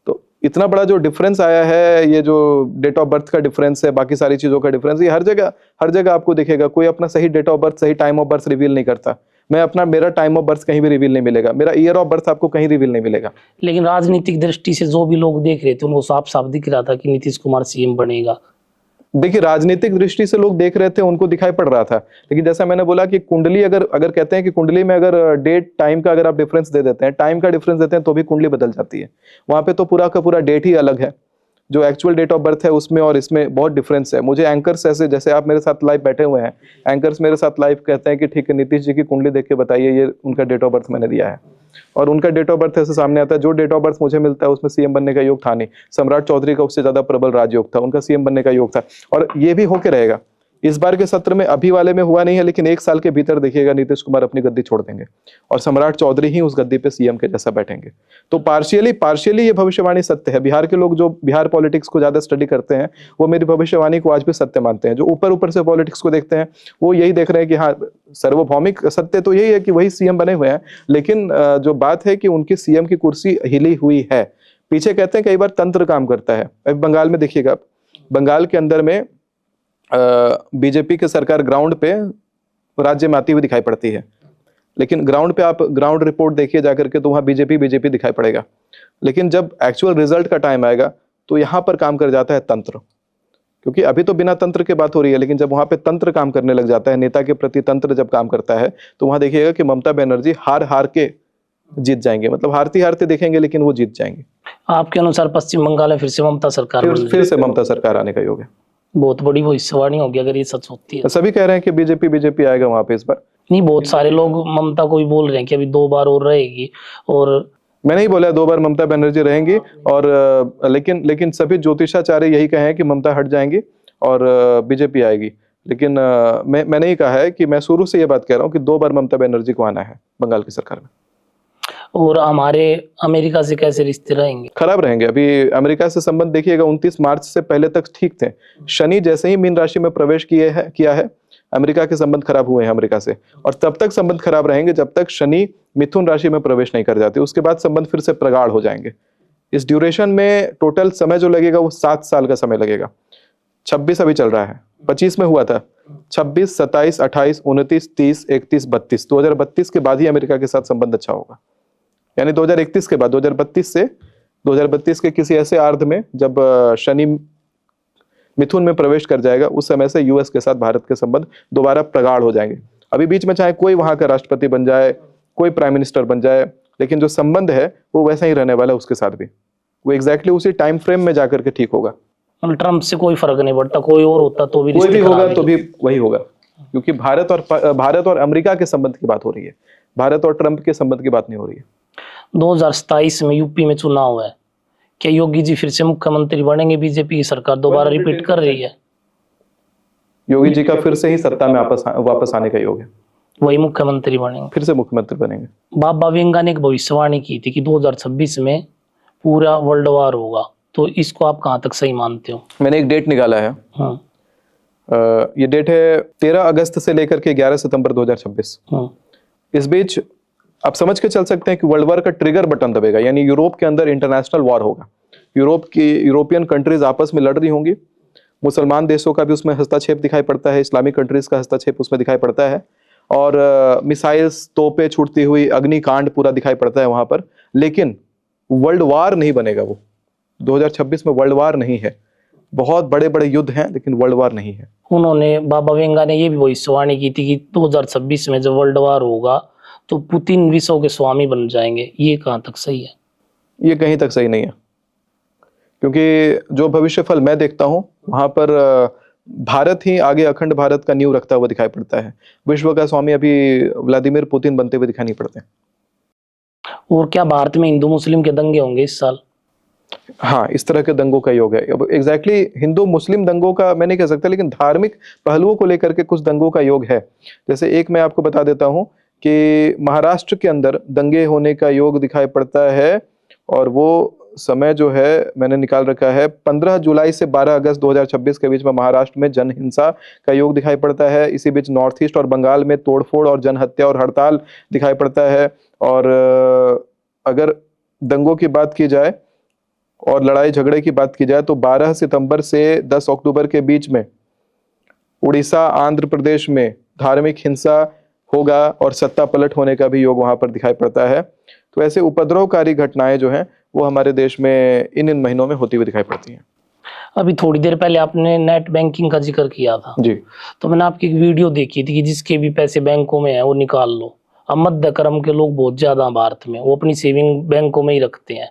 तो इतना बड़ा जो डिफरेंस आया है, ये जो डेट ऑफ बर्थ का डिफरेंस है, बाकी सारी चीजों का डिफरेंस, ये हर जगह आपको दिखेगा। कोई अपना सही डेट ऑफ बर्थ, सही टाइम ऑफ बर्थ रिवील नहीं करता। मेरा टाइम ऑफ बर्थ कहीं भी रिवील नहीं मिलेगा, मेरा ईयर ऑफ बर्थ आपको कहीं रिवील नहीं मिलेगा। लेकिन राजनीतिक दृष्टि से जो भी लोग देख रहे थे उनको साफ साफ दिख रहा था कि नीतीश कुमार सीएम बनेगा। देखिए, राजनीतिक दृष्टि से लोग देख रहे थे, उनको दिखाई पड़ रहा था। लेकिन जैसा मैंने बोला कि कुंडली अगर कहते हैं कि कुंडली में अगर डेट टाइम का अगर आप डिफरेंस दे देते हैं, टाइम का डिफरेंस देते हैं, तो भी कुंडली बदल जाती है। वहां पे तो पूरा का पूरा डेट ही अलग है। जो एक्चुअल डेट ऑफ बर्थ है उसमें और इसमें बहुत डिफरेंस है। मुझे एंकर्स ऐसे, जैसे आप मेरे साथ लाइव बैठे हुए हैं, एंकर्स मेरे साथ लाइव कहते हैं कि ठीक है, नीतीश जी की कुंडली देख के बताइए, ये उनका डेट ऑफ बर्थ मैंने दिया है। और उनका डेट ऑफ बर्थ ऐसे सामने आता है। जो डेट ऑफ बर्थ मुझे मिलता है उसमें सीएम बनने का योग था नहीं। सम्राट चौधरी का उससे ज्यादा प्रबल राजयोग था, उनका सीएम बनने का योग था। और ये भी होके रहेगा। इस बार के सत्र में अभी वाले में हुआ नहीं है, लेकिन 1 साल के भीतर देखिएगा नीतीश कुमार अपनी गद्दी छोड़ देंगे और सम्राट चौधरी ही उस गद्दी पे सीएम के जैसा बैठेंगे। तो पार्शियली ये भविष्यवाणी सत्य है। बिहार के लोग जो बिहार पॉलिटिक्स को ज्यादा स्टडी करते हैं, वो मेरी भविष्यवाणी को आज भी सत्य मानते हैं। जो ऊपर से पॉलिटिक्स को देखते हैं, वो यही देख रहे हैं कि हाँ, सार्वभौमिक सत्य तो यही है कि वही सीएम बने हुए हैं। लेकिन जो बात है कि उनकी सीएम की कुर्सी हिली हुई है। पीछे कहते हैं कई बार तंत्र काम करता है। अब बंगाल में देखिएगा, बंगाल के अंदर में बीजेपी की सरकार ग्राउंड पे राज्य में आती हुई दिखाई पड़ती है। लेकिन ग्राउंड पे आप ग्राउंड रिपोर्ट देखिए जाकर के, तो वहां बीजेपी दिखाई पड़ेगा। लेकिन जब एक्चुअल रिजल्ट का टाइम आएगा तो यहाँ पर काम कर जाता है तंत्र। क्योंकि अभी तो बिना तंत्र के बात हो रही है, लेकिन जब वहां पे तंत्र काम करने लग जाता है, नेता के प्रति तंत्र जब काम करता है, तो वहां देखिएगा कि ममता बनर्जी हार के जीत जाएंगे। मतलब हारते देखेंगे, लेकिन वो जीत जाएंगे। आपके अनुसार पश्चिम बंगाल में फिर से ममता सरकार फिर से ममता सरकार आने का योग है। बहुत बड़ी भविष्यवाणी होगी अगर ये सच होती है। सभी कह रहे हैं कि बीजेपी आएगा वहां पे इस बार। नहीं, बहुत सारे लोग ममता को भी बोल रहे हैं कि अभी 2 बार और रहेगी। और मैं नहीं बोला 2 बार ममता बनर्जी रहेंगी, और लेकिन सभी ज्योतिषाचार्य यही कहे हैं कि ममता हट जाएंगी और बीजेपी आएगी। लेकिन मैंने ही कहा है कि मैं शुरू से ये बात कह रहा हूँ कि 2 बार ममता बनर्जी को आना है बंगाल की सरकार में। और हमारे अमेरिका से कैसे रिश्ते रहेंगे? खराब रहेंगे। अभी अमेरिका से संबंध देखिएगा 29 मार्च से पहले तक ठीक थे। शनि जैसे ही मीन राशि में प्रवेश किया है, अमेरिका के संबंध खराब हुए हैं अमेरिका से। और तब तक संबंध खराब रहेंगे जब तक शनि मिथुन राशि में प्रवेश नहीं कर जाते। उसके बाद संबंध फिर से प्रगाढ़ हो जाएंगे। इस ड्यूरेशन में टोटल समय जो लगेगा वो 7 साल का समय लगेगा। 26 अभी चल रहा है, 25 में हुआ था, 26, 27, 28, 29, 30, 31, 32। 2032 के बाद ही अमेरिका के साथ संबंध अच्छा होगा। यानी 2031 के बाद, 2032 से 2032 के किसी ऐसे अर्ध में जब शनि मिथुन में प्रवेश कर जाएगा, उस समय से यूएस के साथ भारत के संबंध दोबारा प्रगाढ़ हो जाएंगे। अभी बीच में चाहे कोई वहां का राष्ट्रपति बन जाए, कोई प्राइम मिनिस्टर बन जाए, लेकिन जो संबंध है वो वैसा ही रहने वाला है उसके साथ भी, वो एग्जैक्टली उसी टाइम फ्रेम में जाकर के ठीक होगा। ट्रम्प से कोई फर्क नहीं पड़ता, कोई और होता तो भी कोई भी रिश्ते होगा खराब तो ही। भी वही होगा, क्योंकि भारत और अमेरिका के संबंध की बात हो रही है, भारत और ट्रंप के संबंध की बात नहीं हो रही है। 2027 में यूपी में चुनाव है, क्या योगी जी फिर से मुख्यमंत्री बनेंगे? बीजेपी की सरकार दोबारा रिपीट कर रही है। योगी जी का फिर से ही सत्ता में वापस आने का योग है, वही मुख्यमंत्री बनेंगे, फिर से मुख्यमंत्री बनेंगे। बाबा वेंगा ने एक भविष्यवाणी की थी कि 2026 में पूरा वर्ल्ड वार होगा, तो इसको आप कहाँ तक सही मानते हो? मैंने एक डेट निकाला है, हाँ। ये डेट है 13 अगस्त से लेकर के 11 सितंबर 2026। इस बीच आप समझ के चल सकते हैं कि वर्ल्ड वार का ट्रिगर बटन दबेगा, यानी यूरोप के अंदर इंटरनेशनल वॉर होगा। यूरोपियन कंट्रीज आपस में लड़ रही होंगी, मुसलमान देशों का भी उसमें हस्तक्षेप दिखाई पड़ता है, इस्लामिक कंट्रीज का हस्तक्षेप उसमें दिखाई पड़ता है, और मिसाइल्स, तोपें छूटती हुई, अग्निकांड पूरा दिखाई पड़ता है वहां पर। लेकिन वर्ल्ड वार नहीं बनेगा, वो 2026 में वर्ल्ड वार नहीं है। बहुत बड़े बड़े युद्ध हैं लेकिन वर्ल्ड वार नहीं है। उन्होंने, बाबा वेंगा ने ये भी भविष्यवाणी की थी कि 2026 में जब वर्ल्ड वार होगा तो पुतिन विश्व के स्वामी बन जाएंगे। ये कहाँ तक सही है? ये कहीं तक सही नहीं है, क्योंकि जो भविष्यफल मैं देखता हूं वहां पर भारत ही आगे अखंड भारत का नींव रखता हुआ दिखाई पड़ता है। विश्व का स्वामी अभी व्लादिमीर पुतिन बनते हुए दिखाई नहीं पड़ते। और क्या भारत में हिंदू मुस्लिम के दंगे होंगे इस साल? हाँ, इस तरह के दंगों का योग है। अब एग्जैक्टली हिंदू मुस्लिम दंगों का मैं नहीं कह सकता, लेकिन धार्मिक पहलुओं को लेकर के कुछ दंगों का योग है। जैसे एक मैं आपको बता देता हूं कि महाराष्ट्र के अंदर दंगे होने का योग दिखाई पड़ता है, और वो समय जो है मैंने निकाल रखा है 15 जुलाई से 12 अगस्त 2026 के बीच में महाराष्ट्र में जनहिंसा का योग दिखाई पड़ता है। इसी बीच नॉर्थ ईस्ट और बंगाल में तोड़फोड़ और जनहत्या और हड़ताल दिखाई पड़ता है। और अगर दंगों की बात की जाए और लड़ाई झगड़े की बात की जाए तो 12 सितंबर से 10 अक्टूबर के बीच में उड़ीसा, आंध्र प्रदेश में धार्मिक हिंसा होगा और सत्ता पलट होने का भी योग वहां पर दिखाई पड़ता है। तो ऐसे उपद्रवकारी घटनाएं जो हैं वो हमारे देश में इन महीनों में होती हुई दिखाई पड़ती हैं। अभी थोड़ी देर पहले आपने नेट बैंकिंग का जिक्र किया था जी, तो मैंने आपकी एक वीडियो देखी थी कि जिसके भी पैसे बैंकों में है वो निकाल लो। अब मध्य क्रम के लोग बहुत ज्यादा भारत में, वो अपनी सेविंग बैंकों में ही रखते हैं,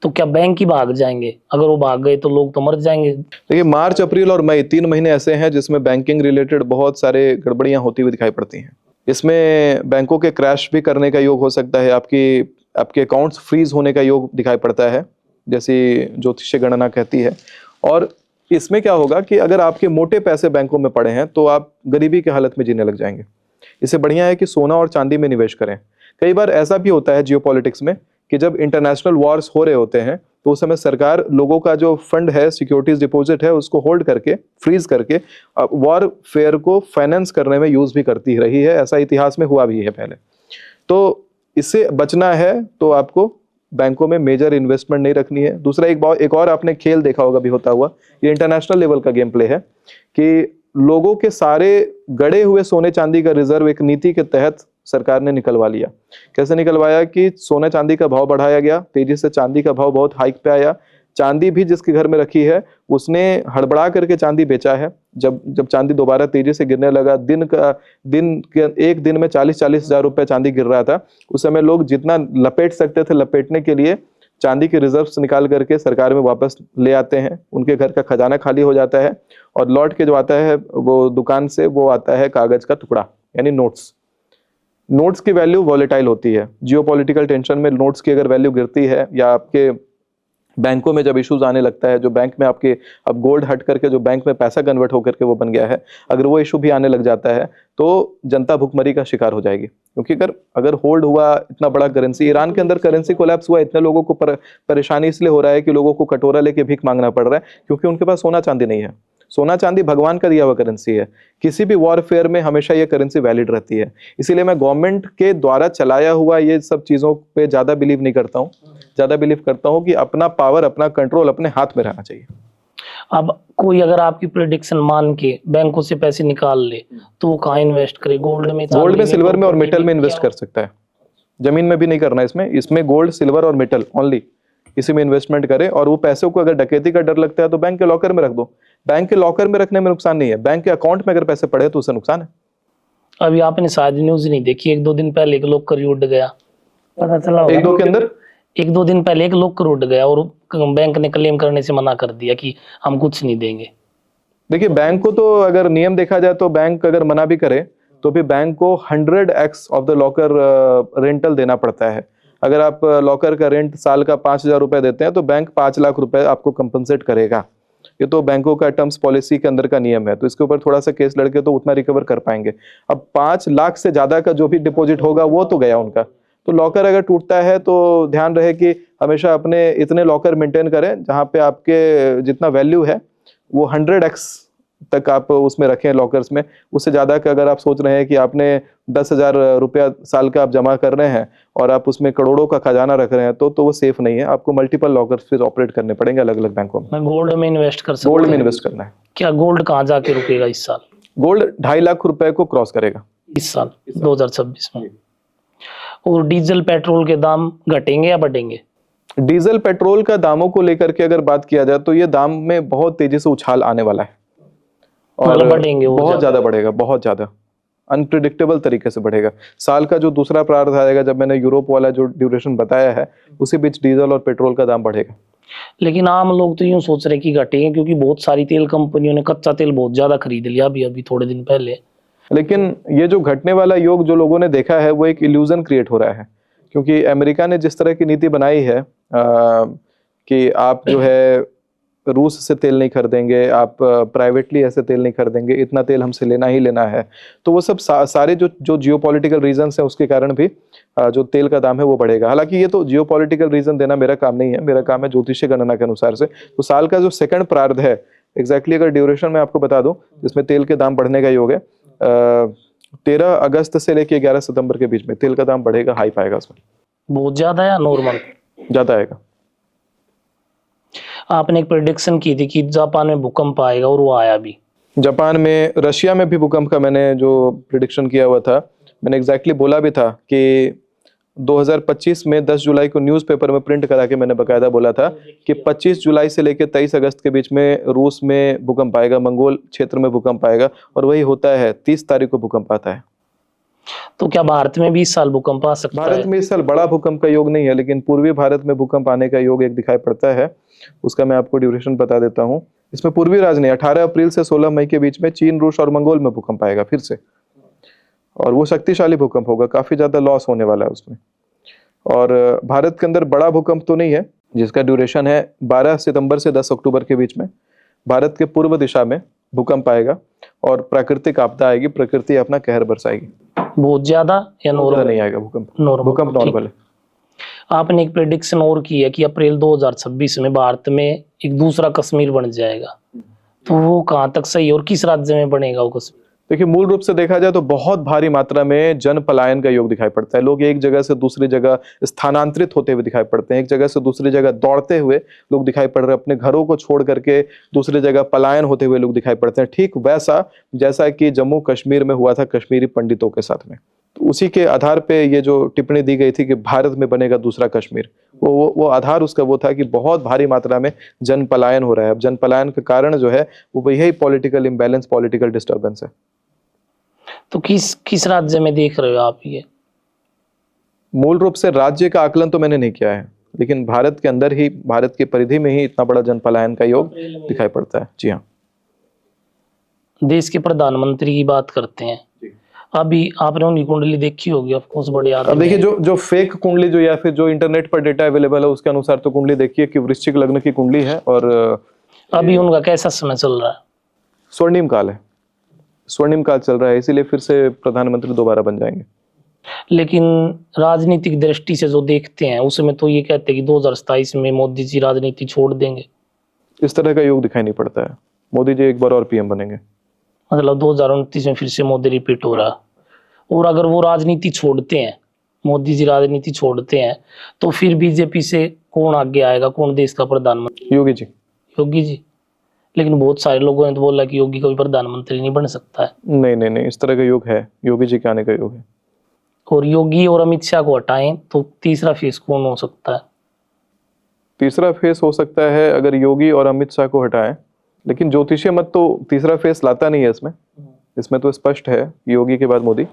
तो क्या बैंक ही भाग जाएंगे? अगर वो भाग गए तो लोग तो मर जाएंगे। देखिए मार्च, अप्रैल और मई 3 महीने ऐसे हैं जिसमें बैंकिंग रिलेटेड बहुत सारे गड़बड़ियां होती हुई दिखाई पड़ती हैं। इसमें बैंकों के क्रैश भी करने का योग हो सकता है, आपके अकाउंट्स फ्रीज होने का योग दिखाई पड़ता है, जैसी ज्योतिषीय गणना कहती है। और इसमें क्या होगा कि अगर आपके मोटे पैसे बैंकों में पड़े हैं तो आप गरीबी की हालत में जीने लग जाएंगे। इससे बढ़िया है कि सोना और चांदी में निवेश करें। कई बार ऐसा भी होता है जियोपॉलिटिक्स में कि जब इंटरनेशनल वॉर्स हो रहे होते हैं तो उस समय सरकार लोगों का जो फंड है, सिक्योरिटीज डिपॉजिट है, उसको होल्ड करके, फ्रीज करके वॉर फेयर को फाइनेंस करने में यूज भी करती रही है। ऐसा इतिहास में हुआ भी है पहले। तो इससे बचना है तो आपको बैंकों में मेजर इन्वेस्टमेंट नहीं रखनी है। दूसरा एक और आपने खेल देखा होगा भी होता हुआ, ये इंटरनेशनल लेवल का गेम प्ले है कि लोगों के सारे गड़े हुए सोने चांदी का रिजर्व एक नीति के तहत सरकार ने निकलवा लिया। कैसे निकलवाया कि सोने चांदी का भाव बढ़ाया गया, तेजी से चांदी का भाव बहुत हाइक पे आया। चांदी भी जिसके घर में रखी है उसने हड़बड़ा करके चांदी बेचा है। जब चांदी दोबारा तेजी से गिरने लगा, एक दिन में 40-40 हजार रुपए चांदी गिर रहा था, उस समय लोग जितना लपेट सकते थे लपेटने के लिए चांदी के रिजर्व्स निकाल करके सरकार में वापस ले आते हैं। उनके घर का खजाना खाली हो जाता है और लौट के जो आता है वो दुकान से वो आता है कागज का टुकड़ा, यानी नोट्स की वैल्यू वॉलेटाइल होती है। जियोपॉलिटिकल टेंशन में नोट्स की अगर वैल्यू गिरती है, या आपके बैंकों में जब इश्यूज आने लगता है, जो बैंक में आपके अब गोल्ड हट करके जो बैंक में पैसा कन्वर्ट होकर के वो बन गया है, अगर वो इशू भी आने लग जाता है तो जनता भुखमरी का शिकार हो जाएगी। क्योंकि अगर होल्ड हुआ इतना बड़ा करेंसी, ईरान के अंदर करेंसी कोलैप्स हुआ, इतने लोगों को परेशानी इसलिए हो रहा है कि लोगों को कटोरा लेके भीख मांगना पड़ रहा है, क्योंकि उनके पास सोना चांदी नहीं है। सोना चांदी भगवान का दिया हुआ करेंसी है, किसी भी वॉरफेयर में हमेशा ये करेंसी वैलिड रहती है। इसीलिए मैं गवर्नमेंट के द्वारा चलाया हुआ ये सब चीजों पे ज्यादा बिलीव नहीं करता हूँ। ज्यादा बिलीव करता हूँ कि अपना पावर, अपना कंट्रोल अपने हाथ में रहना चाहिए। अब कोई अगर आपकी प्रेडिक्शन मान के बैंकों से पैसे निकाल ले तो वो कहाँ इन्वेस्ट करे? गोल्ड में, सिल्वर में और मेटल में इन्वेस्ट कर सकता है। जमीन में भी नहीं करना इसमें गोल्ड, सिल्वर और मेटल ओनली, इसी में इन्वेस्टमेंट करे। और वो पैसों को अगर डकैती का डर लगता है तो बैंक के लॉकर में रख दो। बैंक के लॉकर में रखने में नुकसान नहीं है, बैंक के अकाउंट में अगर पैसे पड़े तो उससे नुकसान है। अभी आपने शायद न्यूज नहीं देखी, 1-2 दिन पहले एक लॉकर ही उड़ गया, पता चला होगा। 1-2 के अंदर 1-2 दिन पहले एक लॉकर उड़ गया और बैंक ने क्लेम करने से मना कर दिया कि हम कुछ नहीं देंगे। देखिए, बैंक को तो अगर नियम देखा जाए तो बैंक अगर मना भी करे तो भी बैंक को 100x of the locker rental देना पड़ता है। अगर आप लॉकर का रेंट साल का 5,000 रुपए देते हैं तो बैंक 5 लाख रुपए आपको कंपनसेट करेगा। ये तो बैंकों का टर्म्स पॉलिसी के अंदर का नियम है, तो इसके ऊपर थोड़ा सा केस लड़के तो उतना रिकवर कर पाएंगे। अब 5 लाख से ज्यादा का जो भी डिपॉजिट होगा वो तो गया उनका। तो लॉकर अगर टूटता है तो ध्यान रहे कि हमेशा अपने इतने लॉकर मेंटेन करें जहां पे आपके जितना वैल्यू है वो 100x तक आप उसमें रखें लॉकर्स में। उससे ज्यादा का अगर आप सोच रहे हैं कि आपने 10,000 रुपया साल का आप जमा कर रहे हैं और आप उसमें करोड़ों का खजाना रख रहे हैं तो वो सेफ नहीं है। आपको मल्टीपल लॉकर्स फिर ऑपरेट करने पड़ेंगे अलग अलग बैंकों में। मैं गोल्ड में इन्वेस्ट कर सकता गोल्ड में हूँ? इन्वेस्ट करना है। क्या गोल्ड कहाँ जाके रुकेगा इस साल? गोल्ड 2.5 लाख रुपए को क्रॉस करेगा इस साल 2026 में। और डीजल पेट्रोल के दाम घटेंगे या बढ़ेंगे? डीजल पेट्रोल का दामों को लेकर के अगर बात किया जाए तो ये दाम में बहुत तेजी से उछाल आने वाला है और मतलब बढ़ेंगे वो बहुत ज्यादा बढ़ेगा, बहुत ज्यादा अनप्रिडिक्टेबल तरीके से बढ़ेगा। साल का जो दूसरा प्रार्थ आएगा, जब मैंने यूरोप वाला जो ड्यूरेशन बताया है उसी बीच डीजल और पेट्रोल का दाम बढ़ेगा। लेकिन आम लोग तो यूं सोच रहे कि घटेंगे, क्योंकि बहुत सारी तेल कंपनियों ने कच्चा तेल बहुत ज्यादा खरीद लिया अभी थोड़े दिन पहले। लेकिन ये जो घटने वाला योग जो लोगों ने देखा है वो एक इल्यूजन क्रिएट हो रहा है, क्योंकि अमेरिका ने जिस तरह की नीति बनाई है कि आप जो है रूस से तेल नहीं खरीदेंगे, आप प्राइवेटली ऐसे तेल नहीं खरीदेंगे, इतना तेल हमसे लेना ही लेना है। तो वो सब सारे जो जियोपॉलिटिकल रीजंस हैं उसके कारण भी जो तेल का दाम है वो बढ़ेगा। हालांकि ये तो जियोपॉलिटिकल रीजन देना मेरा काम नहीं है, मेरा काम है ज्योतिषीय गणना के अनुसार से। तो साल का जो सेकंड प्रार्ध है एग्जैक्टली अगर ड्यूरेशन में आपको बता दूं, जिसमें तेल के दाम बढ़ने का योग है 13 अगस्त से लेके 11 सितंबर के बीच में तेल का दाम बढ़ेगा, हाइप आएगा उसमें। बहुत ज्यादा या नॉर्मल? ज्यादा आएगा। आपने एक प्रेडिक्शन की थी कि जापान में भूकंप आएगा और वो आया भी। जापान में, रशिया में भी भूकंप का मैंने जो प्रिडिक्शन किया हुआ था, मैंने एग्जैक्टली बोला भी था कि 2025 में 10 जुलाई को न्यूज़पेपर में प्रिंट करा के मैंने बकायदा बोला था कि 25 जुलाई से लेकर 23 अगस्त के बीच में रूस में भूकंप आएगा, मंगोल क्षेत्र में भूकंप आएगा, और वही होता है। 30 तारीख को भूकंप आता है। तो क्या भारत में भी इस साल भूकंप आ सकता है? भारत में इस साल बड़ा भूकंप का योग नहीं है, लेकिन पूर्वी भारत में भूकंप आने का योग एक दिखाई पड़ता है। उसका मैं आपको ड्यूरेशन बता देता हूँ। इसमें पूर्वी राज्य नहीं, 18 अप्रैल से 16 मई के बीच में चीन, रूस और मंगोल में भूकंप आएगा फिर से, और वो शक्तिशाली भूकंप होगा, काफी ज्यादा लॉस होने वाला है उसमें। और भारत के अंदर बड़ा भूकंप तो नहीं है, जिसका ड्यूरेशन है 12 सितंबर से 10 अक्टूबर के बीच में भारत के पूर्व दिशा में भूकंप आएगा और प्राकृतिक आपदा आएगी, प्रकृति अपना कहर बरसाएगी। बहुत ज्यादा या नॉर्मल? नहीं आएगा भूकंप, नॉर्मल, भूकंप नॉर्मल है। आपने एक प्रेडिक्शन और की है कि अप्रैल 2026 में भारत में एक दूसरा कश्मीर बन जाएगा, तो वो कहाँ तक सही है और किस राज्य में बनेगा वो कश्मीर? देखिए, मूल रूप से देखा जाए तो बहुत भारी मात्रा में जन पलायन का योग दिखाई पड़ता है। लोग एक जगह से दूसरी जगह स्थानांतरित होते हुए दिखाई पड़ते हैं, एक जगह से दूसरी जगह दौड़ते हुए लोग दिखाई पड़ रहे हैं, अपने घरों को छोड़ करके दूसरी जगह पलायन होते हुए लोग दिखाई पड़ते हैं। ठीक वैसा जैसा कि जम्मू कश्मीर में हुआ था कश्मीरी पंडितों के साथ में। तो उसी के आधार पे ये जो टिप्पणी दी गई थी कि भारत में बनेगा दूसरा कश्मीर, वो आधार उसका वो था कि बहुत भारी मात्रा में जन पलायन हो रहा है। अब जन पलायन का कारण जो है वो यही पॉलिटिकल इम्बैलेंस, पॉलिटिकल डिस्टर्बेंस है। तो किस राज्य में देख रहे हो आप ये? मूल रूप से राज्य का आकलन तो मैंने नहीं किया है, लेकिन भारत के अंदर ही, भारत की परिधि में ही इतना बड़ा जन पलायन का योग दिखाई पड़ता है। जी हाँ। देश के प्रधानमंत्री की बात करते हैं, अभी आपने उनकी कुंडली देखी होगी, ऑफ कोर्स बड़े आदमी। अब देखिए, जो फेक कुंडली जो या फिर जो इंटरनेट पर डेटा अवेलेबल है उसके अनुसार तो कुंडली देखिए कि वृश्चिक लग्न की कुंडली है और अभी उनका कैसा समय चल रहा है? स्वर्णिम काल है, स्वर्णिम काल चल रहा है, इसीलिए फिर से प्रधानमंत्री दोबारा बन जाएंगे। लेकिन राजनीतिक दृष्टि से जो देखते हैं उसमें तो ये कहते हैं कि 2027 में मोदी जी राजनीति छोड़ देंगे। इस तरह का योग दिखाई नहीं पड़ता है। मोदी जी एक बार और पीएम बनेंगे, मतलब 2029 में फिर से मोदी रिपीट हो रहा। और अगर वो राजनीति छोड़ते हैं, मोदी जी राजनीति छोड़ते हैं, तो फिर बीजेपी से कौन आगे आएगा, कौन देश का प्रधानमंत्री? योगी जी। योगी जी। लेकिन बहुत सारे लोगों ने तो बोला कि योगी कोई प्रधानमंत्री नहीं बन सकता है। नहीं नहीं नहीं, इस तरह का योग है, योगी जी के आने का योग है। और योगी और अमित शाह को हटाएं तो तीसरा फेस कौन हो सकता है? तीसरा फेस हो सकता है, अगर योगी और अमित शाह को हटाएं लेकिन ज्योतिषीय मत तो तीसरा फेस लाता नहीं है इसमें। इसमें तो स्पष्ट है योगी के बाद मोदी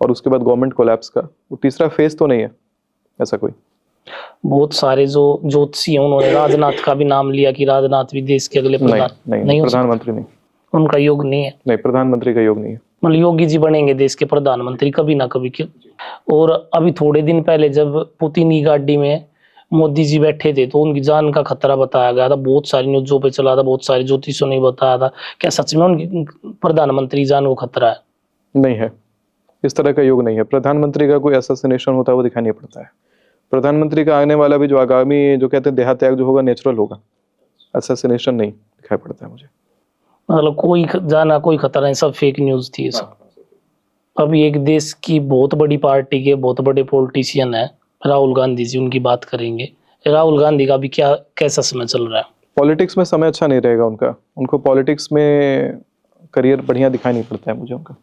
और उसके बाद गवर्नमेंट कोलैप्स का, वो तीसरा फेस तो नहीं है ऐसा कोई। बहुत सारे जो ज्योतिषी हैं उन्होंने राजनाथ का भी नाम लिया कि राजनाथ भी देश के अगले नहीं नहीं, हो सकते। प्रधानमंत्री नहीं, उनका योग नहीं है। नहीं प्रधानमंत्री का योग नहीं है। मतलब योगी जी बनेंगे देश के प्रधानमंत्री कभी ना कभी क्यों। और अभी थोड़े दिन पहले जब पुतिन की गाड़ी में मोदी जी बैठे थे तो उनकी जान का खतरा बताया गया था, बहुत सारी न्यूज़ों पे चला था, बहुत सारे ज्योतिषों ने बताया था। क्या सच में उनकी प्रधानमंत्री जान को खतरा है? नहीं है, इस तरह का योग नहीं है। प्रधानमंत्री का कोई असैसिनेशन होता है वो दिखाई नहीं पड़ता है। प्रधानमंत्री का आने वाला भी जो आगामी जो कहते हैं देहात्याग जो होगा नेचुरल होगा, असैसिनेशन नहीं दिखाई पड़ता है मुझे। मतलब कोई जाना कोई खतरा नहीं, सब फेक न्यूज़ थी ये सब। अभी एक देश की बहुत बड़ी पार्टी के बहुत बड़े पॉलिटिशियन है राहुल गांधी जी, उनकी बात करेंगे। राहुल गांधी का भी क्या कैसा समय चल रहा है? पॉलिटिक्स में समय अच्छा नहीं रहेगा उनका, उनको पॉलिटिक्स में करियर बढ़िया दिखाई नहीं पड़ता है मुझे उनका।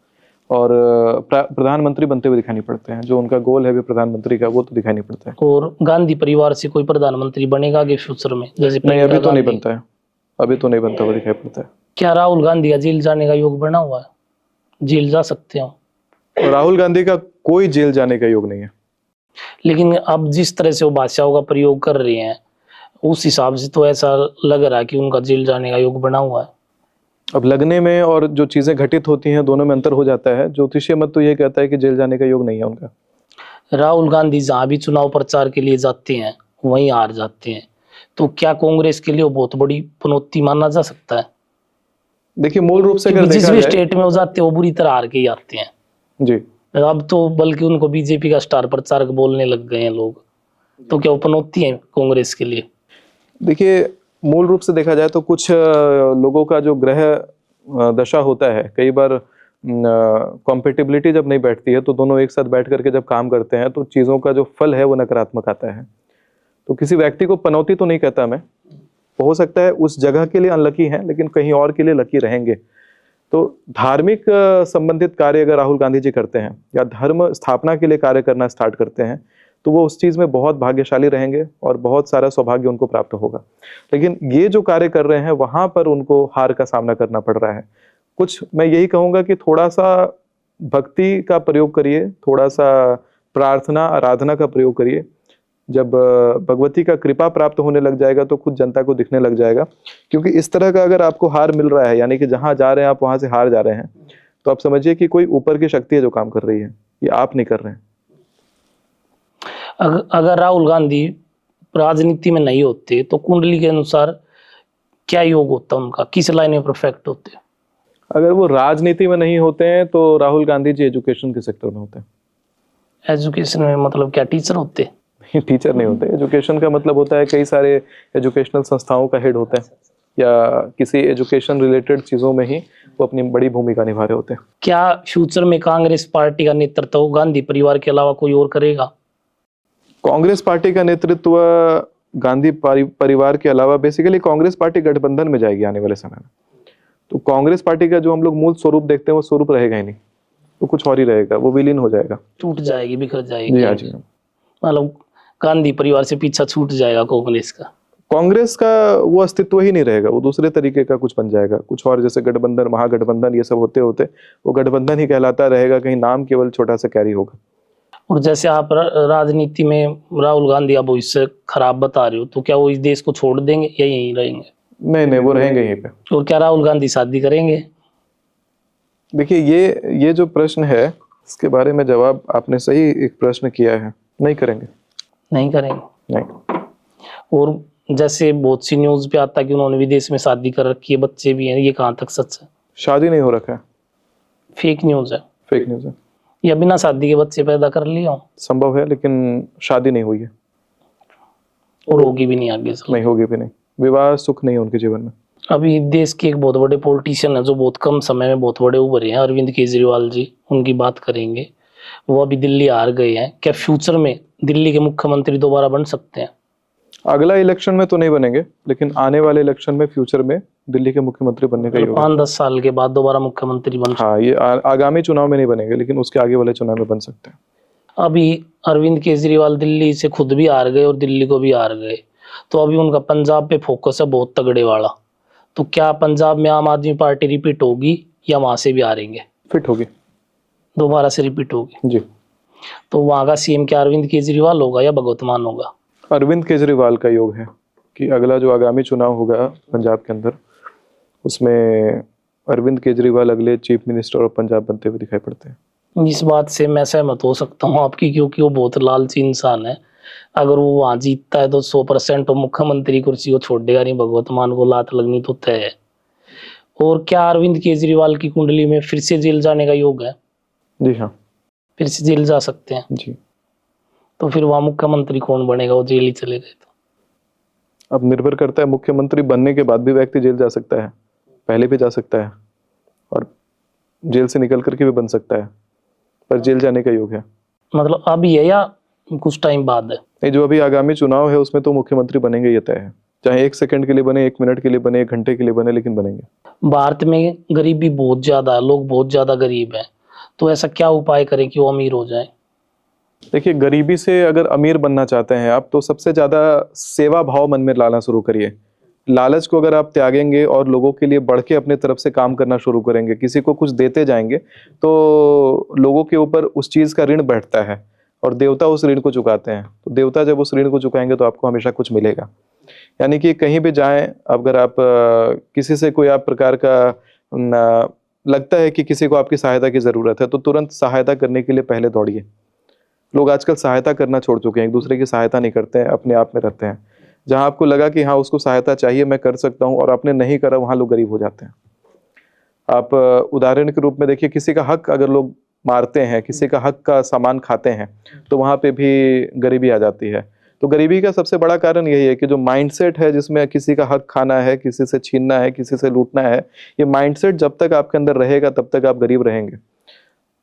और प्रधानमंत्री बनते हुए दिखाई नहीं पड़ते हैं, जो उनका गोल है भी प्रधानमंत्री का वो तो दिखाई नहीं पड़ता है। और गांधी परिवार से कोई प्रधानमंत्री बनेगा आगे फ्यूचर में? जैसे नहीं, अभी तो नहीं बनता है, अभी तो नहीं बनता हुआ दिखाई पड़ता है। क्या राहुल गांधी का जेल जाने का योग बना हुआ है? जेल जा सकते हो? राहुल गांधी का कोई जेल जाने का योग नहीं है। लेकिन अब जिस तरह से वो भाषाओं का प्रयोग कर रहे हैं उस हिसाब से तो ऐसा लग रहा है कि उनका जेल जाने का योग बना हुआ है। अब लगने में और जो चीजें घटित होती हैं दोनों में अंतर हो जाता है। ज्योतिषीय मत तो ये कहता है कि जेल जाने का योग नहीं है उनका। राहुल गांधी जहां भी चुनाव प्रचार के लिए जाते हैं वहीं हार जाते हैं, तो क्या कांग्रेस के लिए वो बहुत बड़ी चुनौती माना जा सकता है? देखिए मूल रूप से अगर जिस देखा भी जाए, स्टेट में वो जाते हैं वो बुरी तरह हार के ही आते हैं। जी अब तो बल्कि उनको बीजेपी का स्टार प्रचारक बोलने लग गए हैं लोग, तो क्या वो चुनौती है कांग्रेस के लिए? देखिए मूल रूप से देखा जाए तो कुछ लोगों का जो ग्रह दशा होता है, कई बार कॉम्पेटिबिलिटी जब नहीं बैठती है तो दोनों एक साथ बैठ करके जब काम करते हैं तो चीज़ों का जो फल है वो नकारात्मक आता है। तो किसी व्यक्ति को पनौती तो नहीं कहता मैं, हो सकता है उस जगह के लिए अनलकी है लेकिन कहीं और के लिए लकी रहेंगे। तो धार्मिक संबंधित कार्य अगर राहुल गांधी जी करते हैं या धर्म स्थापना के लिए कार्य करना स्टार्ट करते हैं तो वो उस चीज़ में बहुत भाग्यशाली रहेंगे और बहुत सारा सौभाग्य उनको प्राप्त होगा। लेकिन ये जो कार्य कर रहे हैं वहाँ पर उनको हार का सामना करना पड़ रहा है। कुछ मैं यही कहूँगा कि थोड़ा सा भक्ति का प्रयोग करिए, थोड़ा सा प्रार्थना आराधना का प्रयोग करिए। जब भगवती का कृपा प्राप्त होने लग जाएगा तो खुद जनता को दिखने लग जाएगा। क्योंकि इस तरह का अगर आपको हार मिल रहा है, यानी कि जहाँ जा रहे हैं आप वहाँ से हार जा रहे हैं, तो आप समझिए कि कोई ऊपर की शक्ति है जो काम कर रही है, ये आप नहीं कर रहे हैं। अगर राहुल गांधी राजनीति में नहीं होते तो कुंडली के अनुसार क्या योग होता उनका, किस लाइन में परफेक्ट होते? अगर वो राजनीति में नहीं होते हैं तो राहुल गांधी जी एजुकेशन के सेक्टर में होते हैं। एजुकेशन में मतलब क्या टीचर होते? टीचर नहीं होते। एजुकेशन का मतलब होता है कई सारे एजुकेशनल संस्थाओं का हेड होता है या किसी एजुकेशन रिलेटेड चीज़ों में ही वो अपनी बड़ी भूमिका निभा रहे होते हैं। क्या फ्यूचर में कांग्रेस पार्टी का नेतृत्व गांधी परिवार के अलावा कोई और करेगा? कांग्रेस पार्टी का नेतृत्व गांधी परिवार के अलावा बेसिकली कांग्रेस पार्टी गठबंधन में जाएगी आने वाले समय में। तो कांग्रेस पार्टी का जो हम लोग मूल स्वरूप देखते हैं वो स्वरूप रहेगा ही नहीं, वो कुछ और ही रहेगा, वो विलीन हो जाएगा, टूट जाएगी, बिखर जी जाएगी। हाँ जी। मतलब गांधी परिवार से पीछा छूट जाएगा कांग्रेस का। कांग्रेस का वो अस्तित्व ही नहीं रहेगा, वो दूसरे तरीके का कुछ बन जाएगा, कुछ और, जैसे गठबंधन महागठबंधन ये सब होते होते वो गठबंधन ही कहलाता रहेगा, कहीं नाम केवल छोटा सा कैरी होगा। और जैसे आप राजनीति में राहुल गांधी का भविष्य खराब बता रहे हो, तो क्या वो इस देश को छोड़ देंगे या यहीं रहेंगे? नहीं, वो रहेंगे यहीं पे। और क्या राहुल गांधी शादी करेंगे? देखिए ये जो प्रश्न है इसके बारे में जवाब आपने सही एक प्रश्न किया है, नहीं करेंगे। नहीं करेंगे? नहीं। और जैसे बहुत सी न्यूज पे आता है कि उन्होंने विदेश में शादी कर रखी है, बच्चे भी हैं, ये कहाँ तक सच है? शादी नहीं हो रखा है, फेक न्यूज है। फेक न्यूज है। या बिना शादी के बच्चे पैदा कर लिया हो? संभव है लेकिन शादी नहीं हुई है और होगी भी नहीं आगे चल। नहीं होगी भी नहीं। विवाह सुख नहीं है उनके जीवन में। अभी देश के एक बहुत बड़े पॉलिटिशियन है जो बहुत कम समय में बहुत बड़े उभरे हैं, अरविंद केजरीवाल जी, उनकी बात करेंगे। वो अभी दिल्ली हार गए हैं, क्या फ्यूचर में दिल्ली के मुख्यमंत्री दोबारा बन सकते हैं? अगला इलेक्शन में तो नहीं बनेंगे लेकिन आने वाले इलेक्शन में फ्यूचर में दिल्ली के मुख्यमंत्री बनने का योग है। 5-10 साल के बाद दोबारा मुख्यमंत्री बन सकते हैं। हाँ, ये आगामी चुनाव में नहीं बनेंगे लेकिन उसके आगे वाले चुनाव में बन सकते हैं। अभी अरविंद केजरीवाल दिल्ली से खुद भी हार गए और दिल्ली को भी हार गए, तो अभी उनका पंजाब पे फोकस है बहुत तगड़े वाला। तो क्या पंजाब में आम आदमी पार्टी रिपीट होगी या वहां से भी हारेंगे? फिट होगी। दोबारा से रिपीट होगी। जी। तो वहां का सीएम क्या अरविंद केजरीवाल होगा या भगवंत मान होगा? अरविंद केजरीवाल का योग है कि अगला जो आगामी चुनाव होगा पंजाब के अंदर, उसमें अरविंद केजरीवाल अगले चीफ मिनिस्टर ऑफ पंजाब बनते हुए दिखाई पड़ते हैं। इस बात से मैं सहमत हो सकता हूँ आपकी, क्योंकि वो बहुत लालची इंसान है। अगर वो वहां जीतता है तो 100% वो मुख्यमंत्री कुर्सी को छोड़ देगा नहीं, भगवंत मान को लात लगनी तो तय है। और क्या अरविंद केजरीवाल की कुंडली में फिर से जेल जाने का योग है? जी हाँ। फिर से जेल जा सकते हैं। जी। तो फिर वहां मुख्यमंत्री कौन बनेगा? वो जेल ही चले गए तो। अब निर्भर करता है, मुख्यमंत्री बनने के बाद भी व्यक्ति जेल जा सकता है, पहले भी जा सकता है, और जेल से निकल करके भी बन सकता है, पर जेल जाने का योग है। मतलब अभी है या कुछ टाइम बाद है? नहीं, जो अभी आगामी चुनाव है उसमें तो मुख्यमंत्री बनेंगे, ये तय है। चाहे 1 सेकंड के लिए बने, 1 मिनट के लिए बने, 1 घंटे के लिए बने, लेकिन बनेंगे। भारत में गरीबी बहुत ज्यादा है, लोग बहुत ज्यादा गरीब हैं, तो ऐसा क्या उपाय करें कि वो अमीर हो जाए? देखिए, गरीबी से अगर अमीर बनना चाहते हैं आप, तो सबसे ज्यादा सेवा भाव मन में लाना शुरू करिए। लालच को अगर आप त्यागेंगे और लोगों के लिए बढ़ के अपने तरफ से काम करना शुरू करेंगे, किसी को कुछ देते जाएंगे, तो लोगों के ऊपर उस चीज का ऋण बैठता है और देवता उस ऋण को चुकाते हैं। तो देवता जब उस ऋण को चुकाएंगे तो आपको हमेशा कुछ मिलेगा। यानी कि कहीं भी जाएं, अगर आप किसी से कोई आप प्रकार का लगता है कि किसी को आपकी सहायता की जरूरत है, तो तुरंत सहायता करने के लिए पहले दौड़िए। लोग आजकल सहायता करना छोड़ चुके हैं, एक दूसरे की सहायता नहीं करते हैं, अपने आप में रहते हैं। जहां आपको लगा कि हाँ उसको सहायता चाहिए, मैं कर सकता हूं, और आपने नहीं करा, वहां लोग गरीब हो जाते हैं। आप उदाहरण के रूप में देखिए, किसी का हक अगर लोग मारते हैं, किसी का हक का सामान खाते हैं, तो वहां पे भी गरीबी आ जाती है। तो गरीबी का सबसे बड़ा कारण यही है कि जो माइंडसेट है जिसमें किसी का हक खाना है, किसी से छीनना है, किसी से लूटना है, ये माइंडसेट जब तक आपके अंदर रहेगा तब तक आप गरीब रहेंगे।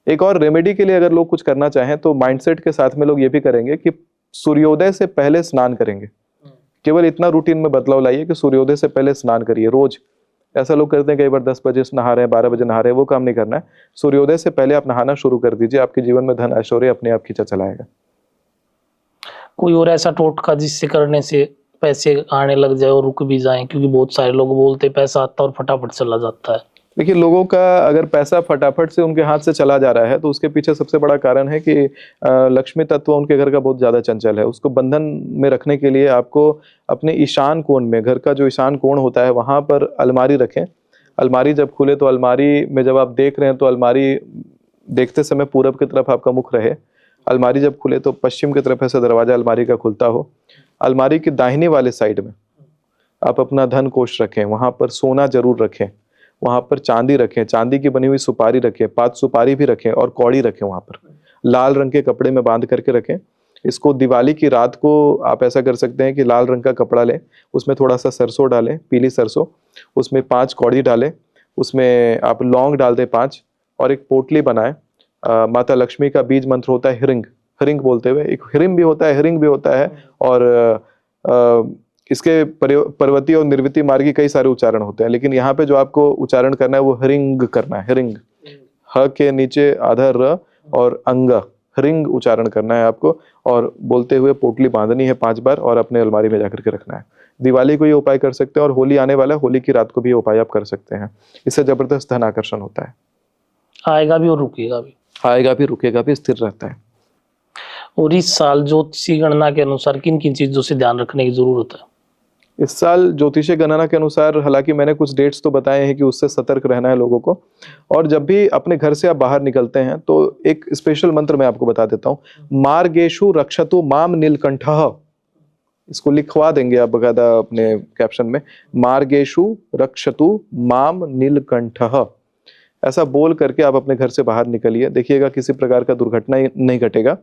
एक और रेमेडी के लिए अगर लोग कुछ करना चाहें, तो माइंडसेट के साथ में लोग ये भी करेंगे कि सूर्योदय से पहले स्नान करेंगे। केवल इतना रूटीन में बदलाव लाइए कि सूर्योदय से पहले स्नान करिए रोज। ऐसा लोग करते हैं कई बार 10 बजे नहा रहे हैं, 12 बजे नहा रहे हैं, वो काम नहीं करना है। सूर्योदय से पहले आप नहाना शुरू कर दीजिए, आपके जीवन में धन ऐश्वर्य अपने आप खींचा चलाएगा। कोई और ऐसा टोटका जिससे करने से पैसे आने लग जाए और रुक भी जाए? क्योंकि बहुत सारे लोग बोलते पैसा आता है और फटाफट चला जाता है। देखिए, लोगों का अगर पैसा फटाफट से उनके हाथ से चला जा रहा है, तो उसके पीछे सबसे बड़ा कारण है कि लक्ष्मी तत्व उनके घर का बहुत ज्यादा चंचल है। उसको बंधन में रखने के लिए आपको अपने ईशान कोण में, घर का जो ईशान कोण होता है, वहां पर अलमारी रखें। अलमारी जब खुले तो अलमारी में जब आप देख रहे हैं तो अलमारी देखते समय पूरब की तरफ आपका मुख रहे। अलमारी जब खुले तो पश्चिम की तरफ ऐसा दरवाजा अलमारी का खुलता हो। अलमारी की दाहिनी वाले साइड में आप अपना धन कोष रखें, वहां पर सोना जरूर रखें, वहां पर चांदी रखें, चांदी की बनी हुई सुपारी रखें, 5 सुपारी भी रखें, और कौड़ी रखें। वहां पर लाल रंग के कपड़े में बांध करके रखें। इसको दिवाली की रात को आप ऐसा कर सकते हैं कि लाल रंग का कपड़ा लें, उसमें थोड़ा सा सरसों डालें, पीली सरसों, उसमें 5 कौड़ी डालें, उसमें आप लौंग डाल दें 5, और एक पोटली बनाएं। माता लक्ष्मी का बीज मंत्र होता है हिरिंग, हिरिंग बोलते हुए। एक हिरिंग भी होता है, हिरिंग भी होता है, और इसके पर्वती और निर्वृति मार्ग की कई सारे उच्चारण होते हैं, लेकिन यहाँ पे जो आपको उच्चारण करना है वो हिरिंग करना है। हिरिंग, ह के नीचे आधा र और अंग, हिरिंग उच्चारण करना है आपको, और बोलते हुए पोटली बांधनी है 5 बार, और अपने अलमारी में जाकर के रखना है। दिवाली को ये उपाय कर सकते हैं, और होली आने वाला है, होली की रात को भी ये उपाय आप कर सकते हैं। इससे जबरदस्त धन आकर्षण होता है। आएगा भी और रुकेगा भी। आएगा भी, रुकेगा भी, स्थिर रहता है। और इस साल ज्योतिषी गणना के अनुसार किन किन चीजों से ध्यान रखने की जरूरत है? इस साल ज्योतिषीय गणना के अनुसार, हालांकि मैंने कुछ डेट्स तो बताए हैं कि उससे सतर्क रहना है लोगों को। और जब भी अपने घर से आप बाहर निकलते हैं तो एक स्पेशल मंत्र मैं आपको बता देता हूँ। मार्गेषु रक्षतु माम नीलकंठः, इसको लिखवा देंगे आप बकायदा अपने कैप्शन में, मार्गेषु रक्षतु माम नीलकंठः। ऐसा बोल करके आप अपने घर से बाहर निकलिए, देखिएगा किसी प्रकार का दुर्घटना नहीं घटेगा।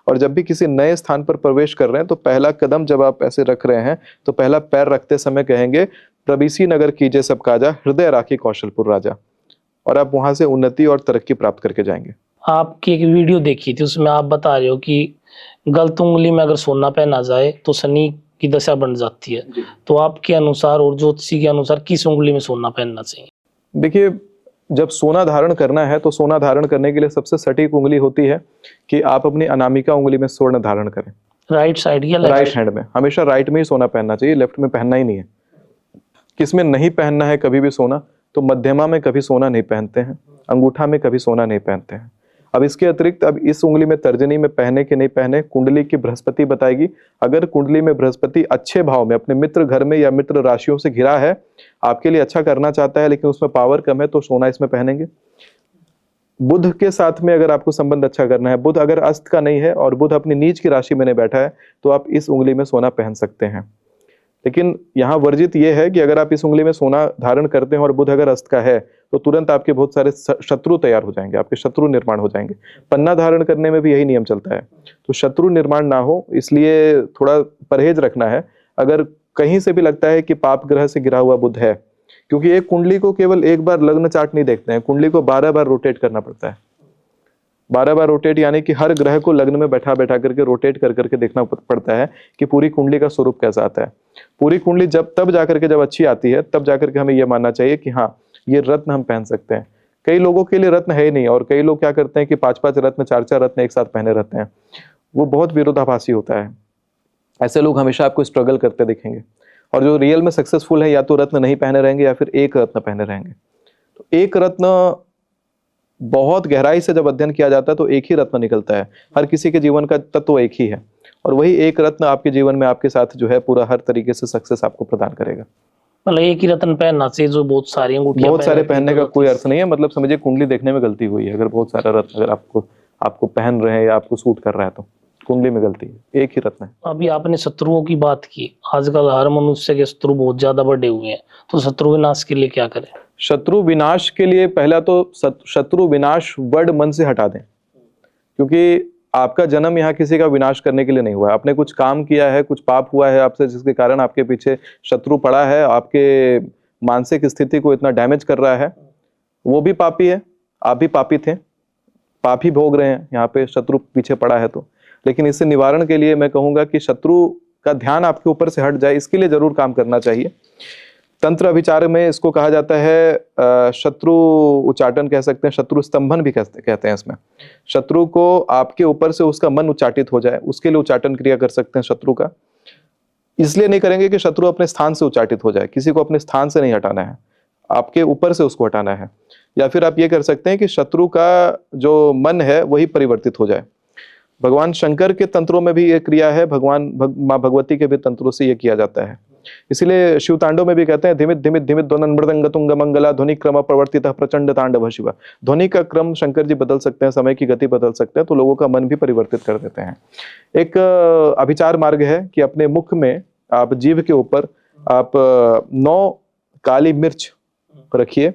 और जब भी किसी नए स्थान पर प्रवेश कर रहे हैं तो पहला कदम जब आप ऐसे रख रहे हैं तो पहला पैर रखते समय कहेंगे, प्रवीसी नगर कीजिए सब काजा, हृदय राखी कौशलपुर राजा। और आप वहां से उन्नति और तरक्की प्राप्त करके जाएंगे। आपकी एक वीडियो देखी थी, उसमें आप बता रहे हो कि गलत उंगली में अगर सोना पहना जाए तो शनि की दशा बन जाती है। तो आपके अनुसार और ज्योतिषी के अनुसार किस उंगली में सोना पहनना चाहिए? देखिए, जब सोना धारण करना है तो सोना धारण करने के लिए सबसे सटीक उंगली होती है कि आप अपनी अनामिका उंगली में स्वर्ण धारण करें। राइट साइड या राइट हैंड में, हमेशा राइट में ही सोना पहनना चाहिए, लेफ्ट में पहनना ही नहीं है। किस में नहीं पहनना है कभी भी सोना, तो मध्यमा में कभी सोना नहीं पहनते हैं, अंगूठा में कभी सोना नहीं पहनते हैं। अब इसके अतिरिक्त अब इस उंगली में तर्जनी में पहने कि नहीं पहने, कुंडली की बृहस्पति बताएगी। अगर कुंडली में बृहस्पति अच्छे भाव में अपने मित्र घर में या मित्र राशियों से घिरा है, आपके लिए अच्छा करना चाहता है लेकिन उसमें पावर कम है, तो सोना इसमें पहनेंगे। बुध के साथ में अगर आपको संबंध अच्छा करना है, बुध अगर अस्त का नहीं है और बुध अपनी नीच की राशि में नहीं बैठा है, तो आप इस उंगली में सोना पहन सकते हैं। लेकिन यहाँ वर्जित यह है कि अगर आप इस उंगली में सोना धारण करते हैं और बुध अगर अस्त का है, तो तुरंत आपके बहुत सारे शत्रु तैयार हो जाएंगे, आपके शत्रु निर्माण हो जाएंगे। पन्ना धारण करने में भी यही नियम चलता है, तो शत्रु निर्माण ना हो इसलिए थोड़ा परहेज रखना है। अगर कहीं से भी लगता है कि पाप ग्रह से घिरा हुआ बुध है, क्योंकि एक कुंडली को केवल एक बार लग्न चार्ट नहीं देखते हैं, कुंडली को 12 बार रोटेट करना पड़ता है। 12 बार रोटेट यानी कि हर ग्रह को लग्न में बैठा बैठा करके रोटेट कर करके देखना पड़ता है कि पूरी कुंडली का स्वरूप कैसा आता है। पूरी कुंडली तब जाकर के जब अच्छी आती है, तब जाकर के हमें यह मानना चाहिए कि हाँ, ये रत्न हम पहन सकते हैं। कई लोगों के लिए रत्न है ही नहीं, और कई लोग क्या करते हैं कि 5-5 रत्न 4-4 रत्न एक साथ पहने रहते हैं, वो बहुत विरोधाभासी होता है। ऐसे लोग हमेशा आपको स्ट्रगल करते दिखेंगे। और जो रियल में सक्सेसफुल है, या तो रत्न नहीं पहने रहेंगे या फिर एक रत्न पहने रहेंगे। तो एक रत्न बहुत गहराई से जब अध्ययन किया जाता है तो एक ही रत्न निकलता है। हर किसी के जीवन का तत्व एक ही है, और वही एक रत्न आपके जीवन में आपके साथ जो है पूरा हर तरीके से सक्सेस आपको प्रदान करेगा। मतलब एक ही रत्न पहनना चाहिए, जो बहुत सारी अंगूठियां बहुत सारे पहनने का कोई अर्थ नहीं है। मतलब समझिए कुंडली देखने में गलती हुई है। अगर बहुत सारा रत्न अगर आपको पहन रहे हैं या आपको सूट कर रहा है, तो कुंडली में गलती है, एक ही रत्न है। अभी आपने शत्रुओं की बात की, आजकल हर मनुष्य के शत्रु बहुत ज्यादा बढ़े हुए हैं, तो शत्रु विनाश के लिए क्या करें? शत्रु विनाश के लिए पहला तो शत्रु विनाश वर्ड मन से हटा दें, क्योंकि आपका जन्म यहाँ किसी का विनाश करने के लिए नहीं हुआ है। आपने कुछ काम किया है, कुछ पाप हुआ है आपसे, जिसके कारण आपके पीछे शत्रु पड़ा है, आपके मानसिक स्थिति को इतना डैमेज कर रहा है। वो भी पापी है, आप भी पापी थे, पाप ही भोग रहे हैं यहाँ पे, शत्रु पीछे पड़ा है तो। लेकिन इससे निवारण के लिए मैं कहूंगा कि शत्रु का ध्यान आपके ऊपर से हट जाए, इसके लिए जरूर काम करना चाहिए। तंत्र अभिचार में इसको कहा जाता है शत्रु उच्चाटन कह सकते हैं, शत्रु स्तंभन भी कहते हैं। इसमें शत्रु को आपके ऊपर से उसका मन उच्चाटित हो जाए, उसके लिए उच्चाटन क्रिया कर सकते हैं शत्रु का। इसलिए नहीं करेंगे कि शत्रु अपने स्थान से उच्चाटित हो जाए, किसी को अपने स्थान से नहीं हटाना है, आपके ऊपर से उसको हटाना है। या फिर आप ये कर सकते हैं कि शत्रु का जो मन है वही परिवर्तित हो जाए। भगवान शंकर के तंत्रों में भी ये क्रिया है, माँ भगवती के भी तंत्रों से ये किया जाता है। इसीलिए शिव तांडव में भी कहते हैं धिमित धिमित धिमित ध्वनि मृदंग तुंग मंगला ध्वनि क्रम प्रवर्तित प्रचंड तांडव शिवा। ध्वनि का क्रम शंकर जी बदल सकते हैं, समय की गति बदल सकते हैं, तो लोगों का मन भी परिवर्तित कर देते हैं। एक अभिचार मार्ग है कि अपने मुख में आप जीभ के ऊपर आप 9 काली मिर्च रखिए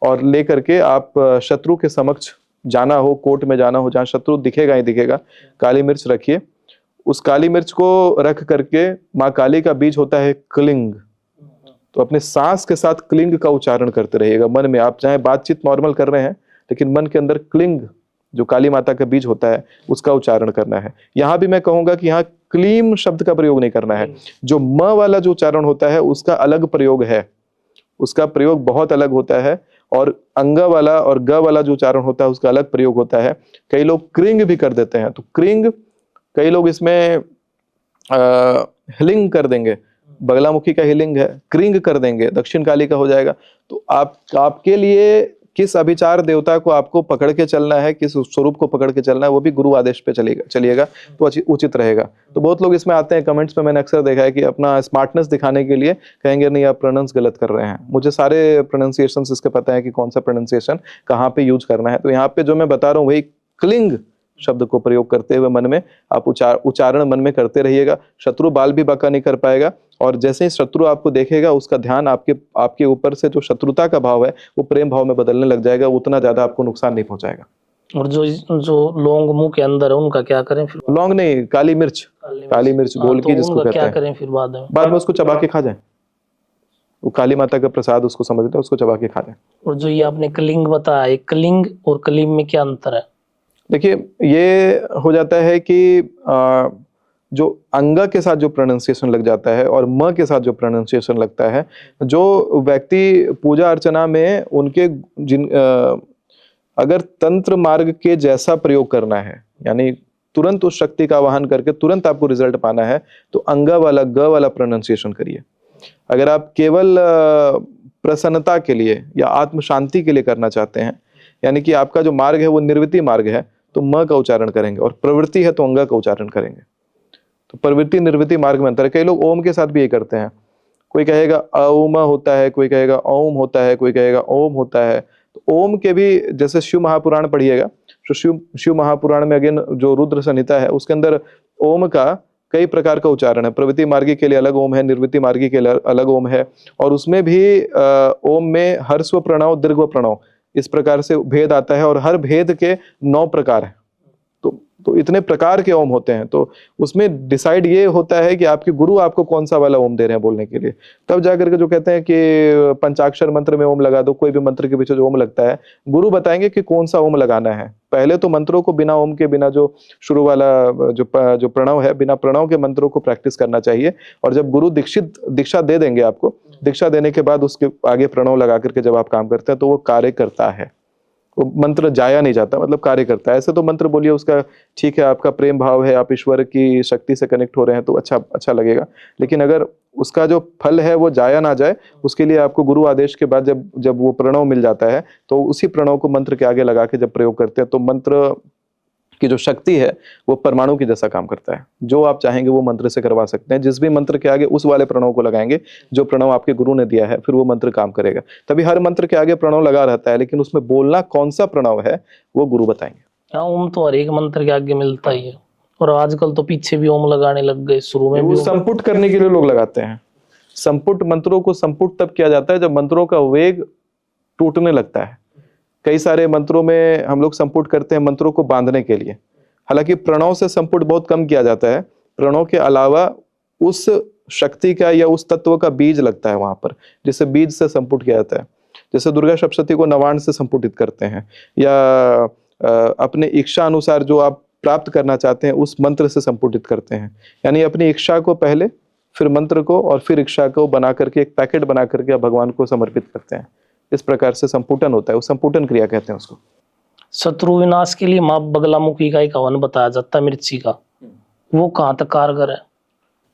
और लेकर के आप शत्रु के समक्ष जाना हो, कोर्ट में जाना हो, जहां शत्रु दिखेगा ही दिखेगा, काली मिर्च रखिए। उस काली मिर्च को रख करके, माँ काली का बीज होता है क्लिंग, तो अपने सांस के साथ क्लिंग का उच्चारण करते रहिएगा मन में। आप चाहे बातचीत नॉर्मल कर रहे हैं, लेकिन मन के अंदर क्लिंग जो काली माता का बीज होता है उसका उच्चारण करना है। यहाँ भी मैं कहूंगा कि यहाँ क्लीम शब्द का प्रयोग नहीं करना है। जो म वाला जो उच्चारण होता है उसका अलग प्रयोग है, उसका प्रयोग बहुत अलग होता है, और अंग वाला और ग वाला जो उच्चारण होता है उसका अलग प्रयोग होता है। कई लोग क्रिंग भी कर देते हैं, तो क्रिंग कई लोग इसमें हिलिंग कर देंगे, बगलामुखी का हिलिंग है, क्रिंग कर देंगे, दक्षिण काली का हो जाएगा। तो आपके लिए किस अभिचार देवता को आपको पकड़ के चलना है, किस स्वरूप को पकड़ के चलना है, वो भी गुरु आदेश पे चलिएगा तो उचित रहेगा। तो बहुत लोग इसमें आते हैं कमेंट्स में, मैंने अक्सर देखा है कि अपना स्मार्टनेस दिखाने के लिए कहेंगे नहीं आप प्रोनाउंस गलत कर रहे हैं। मुझे सारे प्रोनाउंसिएशन इसके पता है कि कौन सा प्रोनाउंसिएशन कहाँ पे यूज करना है। तो यहाँ पे जो मैं बता रहा हूँ वही क्लिंग शब्द को प्रयोग करते हुए मन में आप उच्चारण मन में करते रहिएगा। शत्रु बाल भी बाका नहीं कर पाएगा, और जैसे ही शत्रु आपको देखेगा उसका ध्यान आपके ऊपर से जो शत्रुता का भाव है वो प्रेम भाव में बदलने लग जाएगा, उतना ज्यादा आपको नुकसान नहीं पहुंचाएगा। और जो लौंग मुंह के अंदर है उनका क्या करें फिर? लौंग नहीं, काली मिर्च गोल की जिसको कहते क्या हैं। करें फिर बाद में उसको चबा के खा जाए, वो काली माता का प्रसाद उसको समझते हैं, उसको चबा के खा जाए। और जो ये आपने कलिंग बताया, कलिंग और कलीम में क्या अंतर है? देखिए ये हो जाता है कि जो अंगा के साथ जो प्रोनाउंसिएशन लग जाता है और म के साथ जो प्रोनाउंसिएशन लगता है, जो व्यक्ति पूजा अर्चना में उनके अगर तंत्र मार्ग के जैसा प्रयोग करना है, यानी तुरंत उस शक्ति का आवाहन करके तुरंत आपको रिजल्ट पाना है, तो अंगा वाला ग वाला प्रोनाउंसिएशन करिए। अगर आप केवल प्रसन्नता के लिए या आत्म शांति के लिए करना चाहते हैं, यानी कि आपका जो मार्ग है वो निर्वृत्ति मार्ग है, तो म का उच्चारण करेंगे, और प्रवृत्ति है तो अंग का उच्चारण करेंगे। तो प्रवृत्ति निर्वृत्ति मार्ग में अंतर है। कई लोग ओम के साथ भी ये करते हैं, कोई कहेगा औम होता है, कोई कहेगा ओम होता है, कोई कहेगा ओम होता है। तो ओम के भी, जैसे शिव महापुराण पढ़िएगा, तो शिव महापुराण में अगेन जो रुद्र संहिता है उसके अंदर ओम का कई प्रकार का उच्चारण है। प्रवृत्ति मार्गी के लिए अलग ओम है, निर्वृत्ति मार्गी के लिए अलग ओम है, और उसमें भी ओम में हर्स्व प्रणव, दीर्घ प्रणव, इस प्रकार से भेद आता है, और हर भेद के 9 प्रकार हैं। तो इतने प्रकार के ओम होते हैं, तो उसमें डिसाइड ये होता है कि आपके गुरु आपको कौन सा वाला ओम दे रहे हैं बोलने के लिए। तब जाकर के जो कहते हैं कि पंचाक्षर मंत्र में ओम लगा दो, कोई भी मंत्र के पीछे जो ओम लगता है, गुरु बताएंगे कि कौन सा ओम लगाना है। पहले तो मंत्रों को बिना ओम के, बिना जो शुरू वाला जो प्रणव है, बिना प्रणव के मंत्रों को प्रैक्टिस करना चाहिए। और जब गुरु दीक्षा दे देंगे आपको, दीक्षा देने के बाद उसके आगे प्रणव लगा करके जब आप काम करते हैं तो वो कार्य करता है, वो मंत्र जाया नहीं जाता, मतलब कार्य करता है। ऐसे तो मंत्र बोलिए उसका ठीक है, आपका प्रेम भाव है, आप ईश्वर की शक्ति से कनेक्ट हो रहे हैं तो अच्छा लगेगा, लेकिन अगर उसका जो फल है वो जाया ना जाए, उसके लिए आपको गुरु आदेश के बाद जब वो प्रणव मिल जाता है तो उसी प्रणव को मंत्र के आगे लगा के जब प्रयोग करते हैं तो मंत्र की जो शक्ति है वो परमाणु की जैसा काम करता है। जो आप चाहेंगे वो मंत्र से करवा सकते हैं। जिस भी मंत्र के आगे उस वाले प्रणव को लगाएंगे जो प्रणव आपके गुरु ने दिया है, फिर वो मंत्र काम करेगा। तभी हर मंत्र के आगे प्रणव लगा रहता है, लेकिन उसमें बोलना कौन सा प्रणव है वो गुरु बताएंगे। हाँ, ओम तो हर एक मंत्र के आगे मिलता ही है, और आजकल तो पीछे भी ओम लगाने लग गए। शुरू में वो संपुट करने के लिए लोग लगाते हैं। संपुट, मंत्रों को संपुट तब किया जाता है जब मंत्रों का वेग टूटने लगता है। कई सारे मंत्रों में हम लोग संपुट करते हैं मंत्रों को बांधने के लिए। हालांकि प्रणव से संपुट बहुत कम किया जाता है। प्रणव के अलावा उस शक्ति का या उस तत्व का बीज लगता है वहां पर, जिसे बीज से संपुट किया जाता है। जैसे दुर्गा सप्तशती को नवाण से संपुटित करते हैं, या अपने इच्छा अनुसार जो आप प्राप्त करना चाहते हैं उस मंत्र से संपुटित करते हैं। यानी अपनी इच्छा को पहले, फिर मंत्र को, और फिर इच्छा को बना करके एक पैकेट बना करके आप भगवान को समर्पित करते हैं। इस प्रकार से संपुटन होता है, वो संपुटन क्रिया कहते हैं उसको। शत्रु विनाश के लिए माँ बगलामुखी का एक हवन बताया जाता है, मिर्ची का, वो कहाँ तक कारगर है?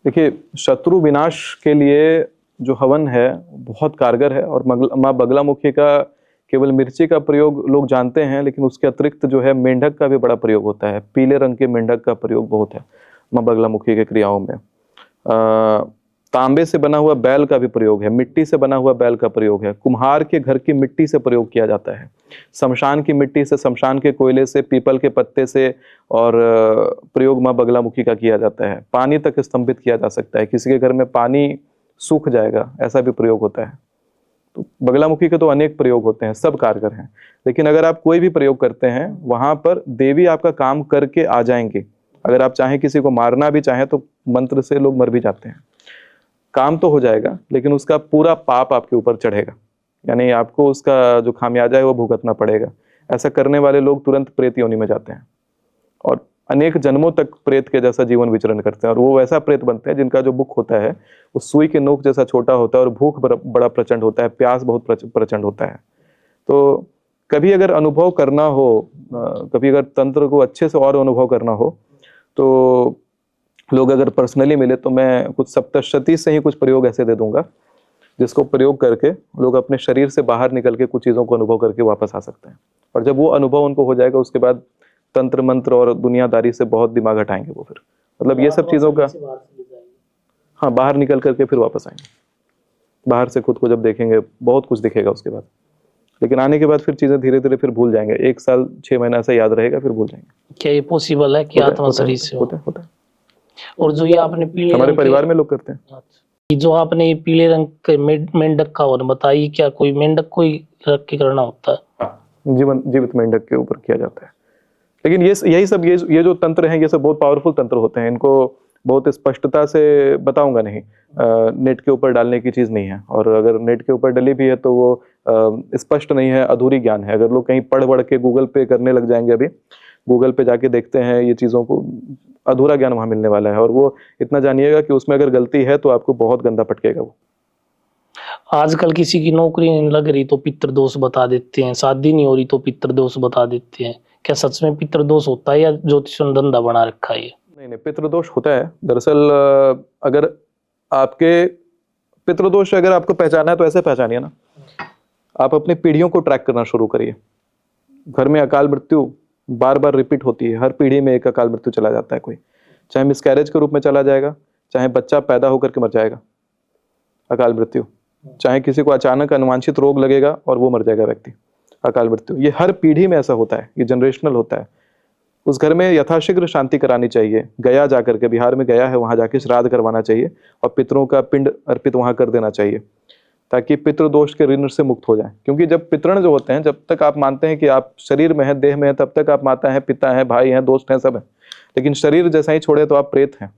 देखिए, शत्रु विनाश के लिए जो हवन है बहुत कारगर है, और माँ बगलामुखी का केवल मिर्ची का प्रयोग लोग जानते हैं, लेकिन उसके अतिरिक्त जो है मेंढक का भी बड़ा प्रयोग होता है। पीले रंग के मेंढक का प्रयोग बहुत है माँ बगलामुखी के क्रियाओं में। तांबे से बना हुआ बैल का भी प्रयोग है, मिट्टी से बना हुआ बैल का प्रयोग है, कुम्हार के घर की मिट्टी से प्रयोग किया जाता है, शमशान की मिट्टी से, शमशान के कोयले से, पीपल के पत्ते से, और प्रयोग माँ बगलामुखी का किया जाता है। पानी तक स्तंभित किया जा सकता है, किसी के घर में पानी सूख जाएगा ऐसा भी प्रयोग होता है। तो बगलामुखी के तो अनेक प्रयोग होते हैं, सब कारगर हैं। लेकिन अगर आप कोई भी प्रयोग करते हैं वहां पर देवी आपका काम करके आ जाएंगे। अगर आप चाहें किसी को मारना भी चाहें तो मंत्र से लोग मर भी जाते हैं। काम तो हो जाएगा, लेकिन उसका पूरा पाप आपके ऊपर चढ़ेगा, यानी आपको उसका जो खामियाजा है वो भुगतना पड़ेगा। ऐसा करने वाले लोग तुरंत प्रेत योनि में जाते हैं और अनेक जन्मों तक प्रेत के जैसा जीवन विचरण करते हैं, और वो वैसा प्रेत बनते हैं जिनका जो मुख होता है वो सुई के नोक जैसा छोटा होता है, और भूख बड़ा प्रचंड होता है, प्यास बहुत प्रचंड होता है। तो कभी अगर अनुभव करना हो, कभी अगर तंत्र को अच्छे से और अनुभव करना हो, तो लोग अगर पर्सनली मिले तो मैं कुछ सप्तशती से ही कुछ प्रयोग ऐसे दे दूंगा जिसको प्रयोग करके लोग अपने शरीर से बाहर निकल के कुछ चीज़ों को अनुभव करके वापस आ सकते हैं। और जब वो अनुभव उनको हो जाएगा उसके बाद तंत्र मंत्र और दुनियादारी से बहुत दिमाग हटाएंगे वो। फिर मतलब ये सब चीज़ों का, हाँ, बाहर निकल करके फिर वापस आएंगे। बाहर से खुद को जब देखेंगे बहुत कुछ दिखेगा उसके बाद, लेकिन आने के बाद फिर चीज़ें धीरे धीरे फिर भूल जाएंगे। 1 साल 6 महीना ऐसा याद रहेगा, फिर भूल जाएंगे। क्या ये पॉसिबल है कि आत्मा शरीर से होता है। और जो ये आपने पीले हमारे परिवार में लोग करते हैं। जो आपने पीले रंग के मेंढक का और बताइए, क्या कोई मेंढक को ही रख के करना होता है? जीवित मेंढक के ऊपर किया जाता है। लेकिन ये जो तंत्र हैं ये सब बहुत पावरफुल तंत्र होते हैं। इनको बहुत स्पष्टता से बताऊंगा नहीं, नेट के ऊपर डालने की चीज नहीं है, और अगर नेट के ऊपर डली भी है तो वो स्पष्ट नहीं है, अधूरी ज्ञान है। अगर लोग कहीं पढ़ के गूगल पे करने लग जाएंगे, अभी गूगल पे जाके देखते हैं ये चीज़ों को, अधूरा ज्ञान वहां मिलने वाला है। और वो इतना जानिएगा कि उसमें अगर गलती है तो आपको बहुत गंदा पटकेगा वो। आजकल किसी की नौकरी नहीं लग रही तो पितृदोष बता देते हैं, शादी नहीं हो रही तो पितृदोष बता देते हैं। क्या सच में पितृदोष होता है या ज्योतिष ने धंधा बना रखा है? नहीं, पितृदोष होता है। दरअसल अगर आपके पितृदोष अगर आपको पहचाना है तो ऐसे पहचानिए ना, आप अपनी पीढ़ियों को ट्रैक करना शुरू करिए। घर में अकाल मृत्यु बार बार रिपीट होती है, हर पीढ़ी में एक अकाल मृत्यु चला जाता है, कोई चाहे मिसकैरेज के रूप में चला जाएगा, चाहे बच्चा पैदा होकर के मर जाएगा अकाल मृत्यु, चाहे किसी को अचानक अनुवांछित रोग लगेगा और वो मर जाएगा व्यक्ति, अकाल मृत्यु। ये हर पीढ़ी में ऐसा होता है, ये जनरेशनल होता है। उस घर में यथाशीघ्र शांति करानी चाहिए। गया जाकर के, बिहार में गया है, वहां जाके श्राद्ध करवाना चाहिए और पितरों का पिंड अर्पित वहां कर देना चाहिए, ताकि पितृदोष के ऋण से मुक्त हो जाए। क्योंकि जब पितृण जो होते हैं, जब तक आप मानते हैं कि आप शरीर में हैं, देह में हैं, तब तक आप माता हैं, पिता हैं, भाई हैं, दोस्त हैं, सब हैं। लेकिन शरीर जैसा ही छोड़े तो आप प्रेत हैं,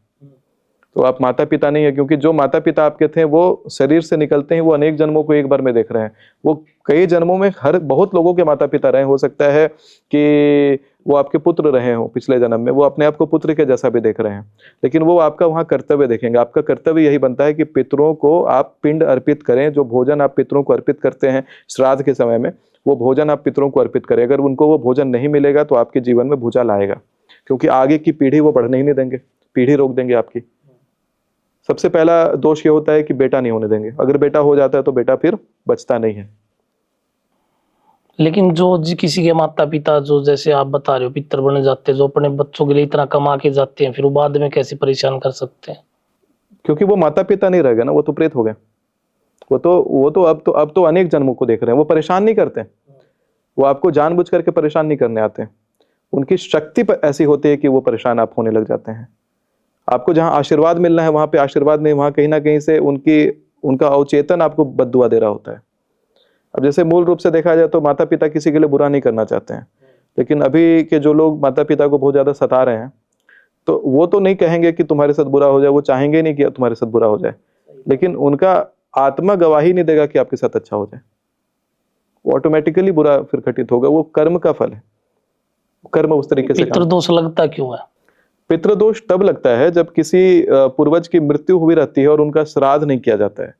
तो आप माता पिता नहीं है। क्योंकि जो माता पिता आपके थे वो शरीर से निकलते हैं, वो अनेक जन्मों को एक बार में देख रहे हैं, वो कई जन्मों में बहुत लोगों के माता पिता रहे। हो सकता है कि वो आपके पुत्र रहे हों पिछले जन्म में, वो अपने आप को पुत्र के जैसा भी देख रहे हैं, लेकिन वो आपका वहाँ कर्तव्य देखेंगे। आपका कर्तव्य यही बनता है कि पितरों को आप पिंड अर्पित करें। जो भोजन आप पितरों को अर्पित करते हैं श्राद्ध के समय में, वो भोजन आप पितरों को अर्पित करें। अगर उनको वो भोजन नहीं मिलेगा तो आपके जीवन में भूचाल आएगा, क्योंकि आगे की पीढ़ी वो बढ़ने ही नहीं देंगे, पीढ़ी रोक देंगे आपकी। सबसे पहला दोष ये होता है कि बेटा नहीं होने देंगे। अगर बेटा हो जाता है तो बेटा फिर बचता नहीं है। लेकिन जो किसी के माता पिता जो जैसे आप बता रहे हो पितर बने जाते हैं, जो अपने बच्चों के लिए इतना कमा के जाते हैं, फिर वो बाद में कैसे परेशान कर सकते हैं? क्योंकि वो माता पिता नहीं रह गए ना, वो तो प्रेत हो गए। वो तो अब तो अनेक जन्मों को देख रहे हैं। वो परेशान नहीं करते, वो आपको जानबूझ करके परेशान नहीं करने आते। उनकी शक्ति ऐसी होती है कि वो परेशान आप होने लग जाते हैं। आपको जहां आशीर्वाद मिलना है वहां पे आशीर्वाद नहीं, वहां कहीं ना कहीं से उनका अवचेतन आपको बद्दुआ दे रहा होता है। अब जैसे मूल रूप से देखा जाए तो माता पिता किसी के लिए बुरा नहीं करना चाहते हैं, लेकिन अभी के जो लोग माता पिता को बहुत ज्यादा सता रहे हैं, तो वो तो नहीं कहेंगे कि तुम्हारे साथ बुरा हो जाए, वो चाहेंगे नहीं कि तुम्हारे साथ बुरा हो जाए, लेकिन उनका आत्मा गवाही नहीं देगा कि आपके साथ अच्छा हो जाए। वो ऑटोमेटिकली बुरा फिर घटित होगा। वो कर्म का फल है, कर्म उस तरीके से। पितृदोष लगता क्यों है? पितृदोष तब लगता है जब किसी पूर्वज की मृत्यु हुई रहती है और उनका श्राद्ध नहीं किया जाता है,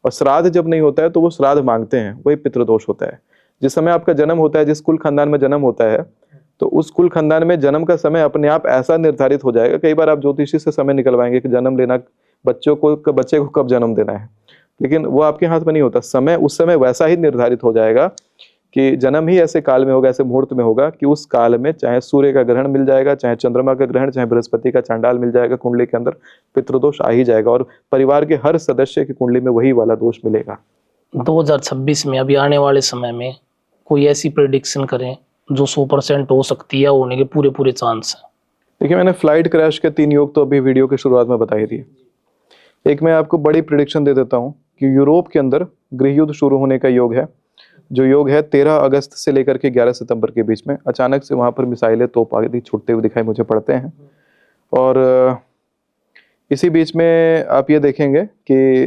और श्राद्ध जब नहीं होता है तो वो श्राद्ध मांगते हैं, वही पितृदोष होता है। जिस समय आपका जन्म होता है, जिस कुल खानदान में जन्म होता है, तो उस कुल खानदान में जन्म का समय अपने आप ऐसा निर्धारित हो जाएगा। कई बार आप ज्योतिषी से समय निकलवाएंगे कि जन्म लेना, बच्चे को कब जन्म देना है, लेकिन वो आपके हाथ में नहीं होता। समय उस समय वैसा ही निर्धारित हो जाएगा कि जन्म ही ऐसे काल में होगा, ऐसे मुहूर्त में होगा कि उस काल में चाहे सूर्य का ग्रहण मिल जाएगा, चाहे चंद्रमा का ग्रहण, चाहे बृहस्पति का चांडाल मिल जाएगा, कुंडली के अंदर पितृदोष आ ही जाएगा, और परिवार के हर सदस्य की कुंडली में वही वाला दोष मिलेगा। 2026 में अभी आने वाले समय में कोई ऐसी प्रेडिक्शन करें जो 100% हो सकती है, होने के पूरे चांस है? देखिए, मैंने फ्लाइट क्रैश के 3 योग तो अभी वीडियो की शुरुआत में बता ही दिए। एक मैं आपको बड़ी प्रेडिक्शन दे देता हूँ कि यूरोप के अंदर गृह युद्ध शुरू होने का योग है। जो योग है 13 अगस्त से लेकर के 11 सितंबर के बीच में अचानक से वहां पर मिसाइलें, तोप आदि छूटते हुए दिखाई मुझे पड़ते हैं। और इसी बीच में आप ये देखेंगे कि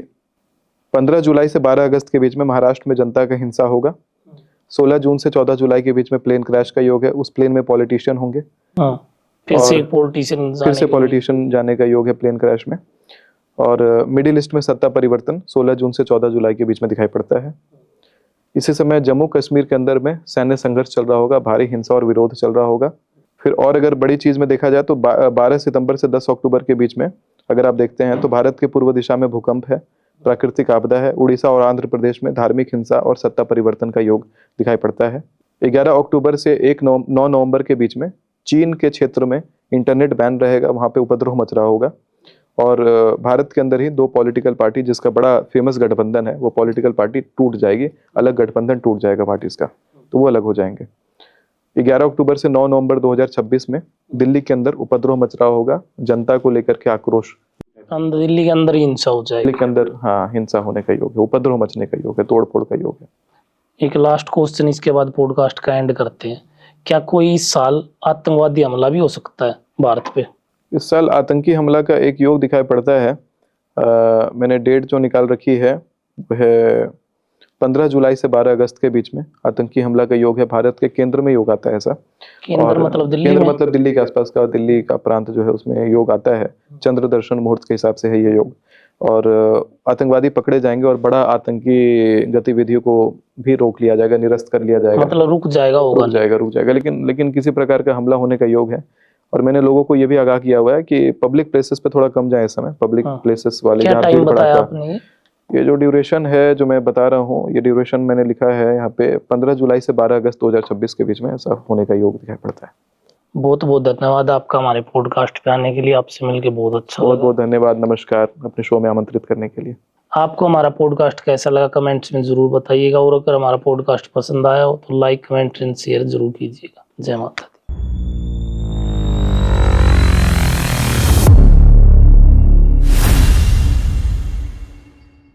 15 जुलाई से 12 अगस्त के बीच में महाराष्ट्र में जनता का हिंसा होगा। 16 जून से 14 जुलाई के बीच में प्लेन क्रैश का योग है। उस प्लेन में पॉलिटिशियन होंगे, फिर से पॉलिटिशियन जाने का योग है प्लेन क्रैश में। और मिडिल ईस्ट में सत्ता परिवर्तन 16 जून से 14 जुलाई के बीच में दिखाई पड़ता है। इसी समय जम्मू कश्मीर के अंदर में सैन्य संघर्ष चल रहा होगा, भारी हिंसा और विरोध चल रहा होगा। फिर और अगर बड़ी चीज में देखा जाए तो 12 सितंबर से 10 अक्टूबर के बीच में अगर आप देखते हैं तो भारत के पूर्व दिशा में भूकंप है, प्राकृतिक आपदा है। उड़ीसा और आंध्र प्रदेश में धार्मिक हिंसा और सत्ता परिवर्तन का योग दिखाई पड़ता है। 11 अक्टूबर से 9 नवंबर के बीच में चीन के क्षेत्र में इंटरनेट बैन रहेगा, वहां पे उपद्रव मच रहा होगा। और भारत के अंदर ही 2 पॉलिटिकल पार्टी, जिसका बड़ा फेमस गठबंधन है, वो पॉलिटिकल पार्टी टूट जाएगी, अलग गठबंधन टूट जाएगा पार्टीज का, तो वो अलग हो जाएंगे। 11 अक्टूबर से 9 नवंबर 2026 में दिल्ली के अंदर उपद्रव मच रहा होगा, जनता को लेकर के आक्रोश, दिल्ली के अंदर हिंसा हो जाएगी। दिल्ली के अंदर हिंसा होने का योग है, उपद्रव मचने का योग है, तोड़फोड़ का योग है। एक लास्ट क्वेश्चन, इसके बाद पॉडकास्ट का एंड करते हैं। क्या कोई इस साल आतंकवादी हमला भी हो सकता है भारत पे? इस साल आतंकी हमला का एक योग दिखाई पड़ता है। मैंने डेट जो निकाल रखी है वह 15 जुलाई से 12 अगस्त के बीच में आतंकी हमला का योग है। भारत के केंद्र में योग आता है ऐसा। केंद्र मतलब दिल्ली केंद्र मतलब दिल्ली के आसपास का, दिल्ली का प्रांत जो है उसमें योग आता है। चंद्र दर्शन मुहूर्त के हिसाब से है ये योग। और आतंकवादी पकड़े जाएंगे और बड़ा आतंकी गतिविधियों को भी रोक लिया जाएगा, निरस्त कर लिया जाएगा, मतलब रुक जाएगा। लेकिन किसी प्रकार का हमला होने का योग है। और मैंने लोगों को ये भी आगाह किया हुआ है कि पब्लिक प्लेसेस पे थोड़ा कम जाए इस समय। पब्लिक प्लेसेस वाले क्या टाइम बताया आपने? ये जो ड्यूरेशन है जो मैं बता रहा हूँ, ये ड्यूरेशन मैंने लिखा है यहाँ पे 15 जुलाई से 12 अगस्त 2026 के बीच में ऐसा होने का योग दिखाई पड़ता है। बहुत बहुत धन्यवाद आपका हमारे पॉडकास्ट पे आने के लिए। आपसे मिलके बहुत अच्छा बहुत लगा। बहुत धन्यवाद, नमस्कार, अपने शो में आमंत्रित करने के लिए। आपको हमारा पॉडकास्ट कैसा लगा कमेंट्स में जरूर बताइएगा, और अगर हमारा पॉडकास्ट पसंद आया हो तो लाइक, कमेंट एंड शेयर जरूर कीजिएगा। जय माता दी।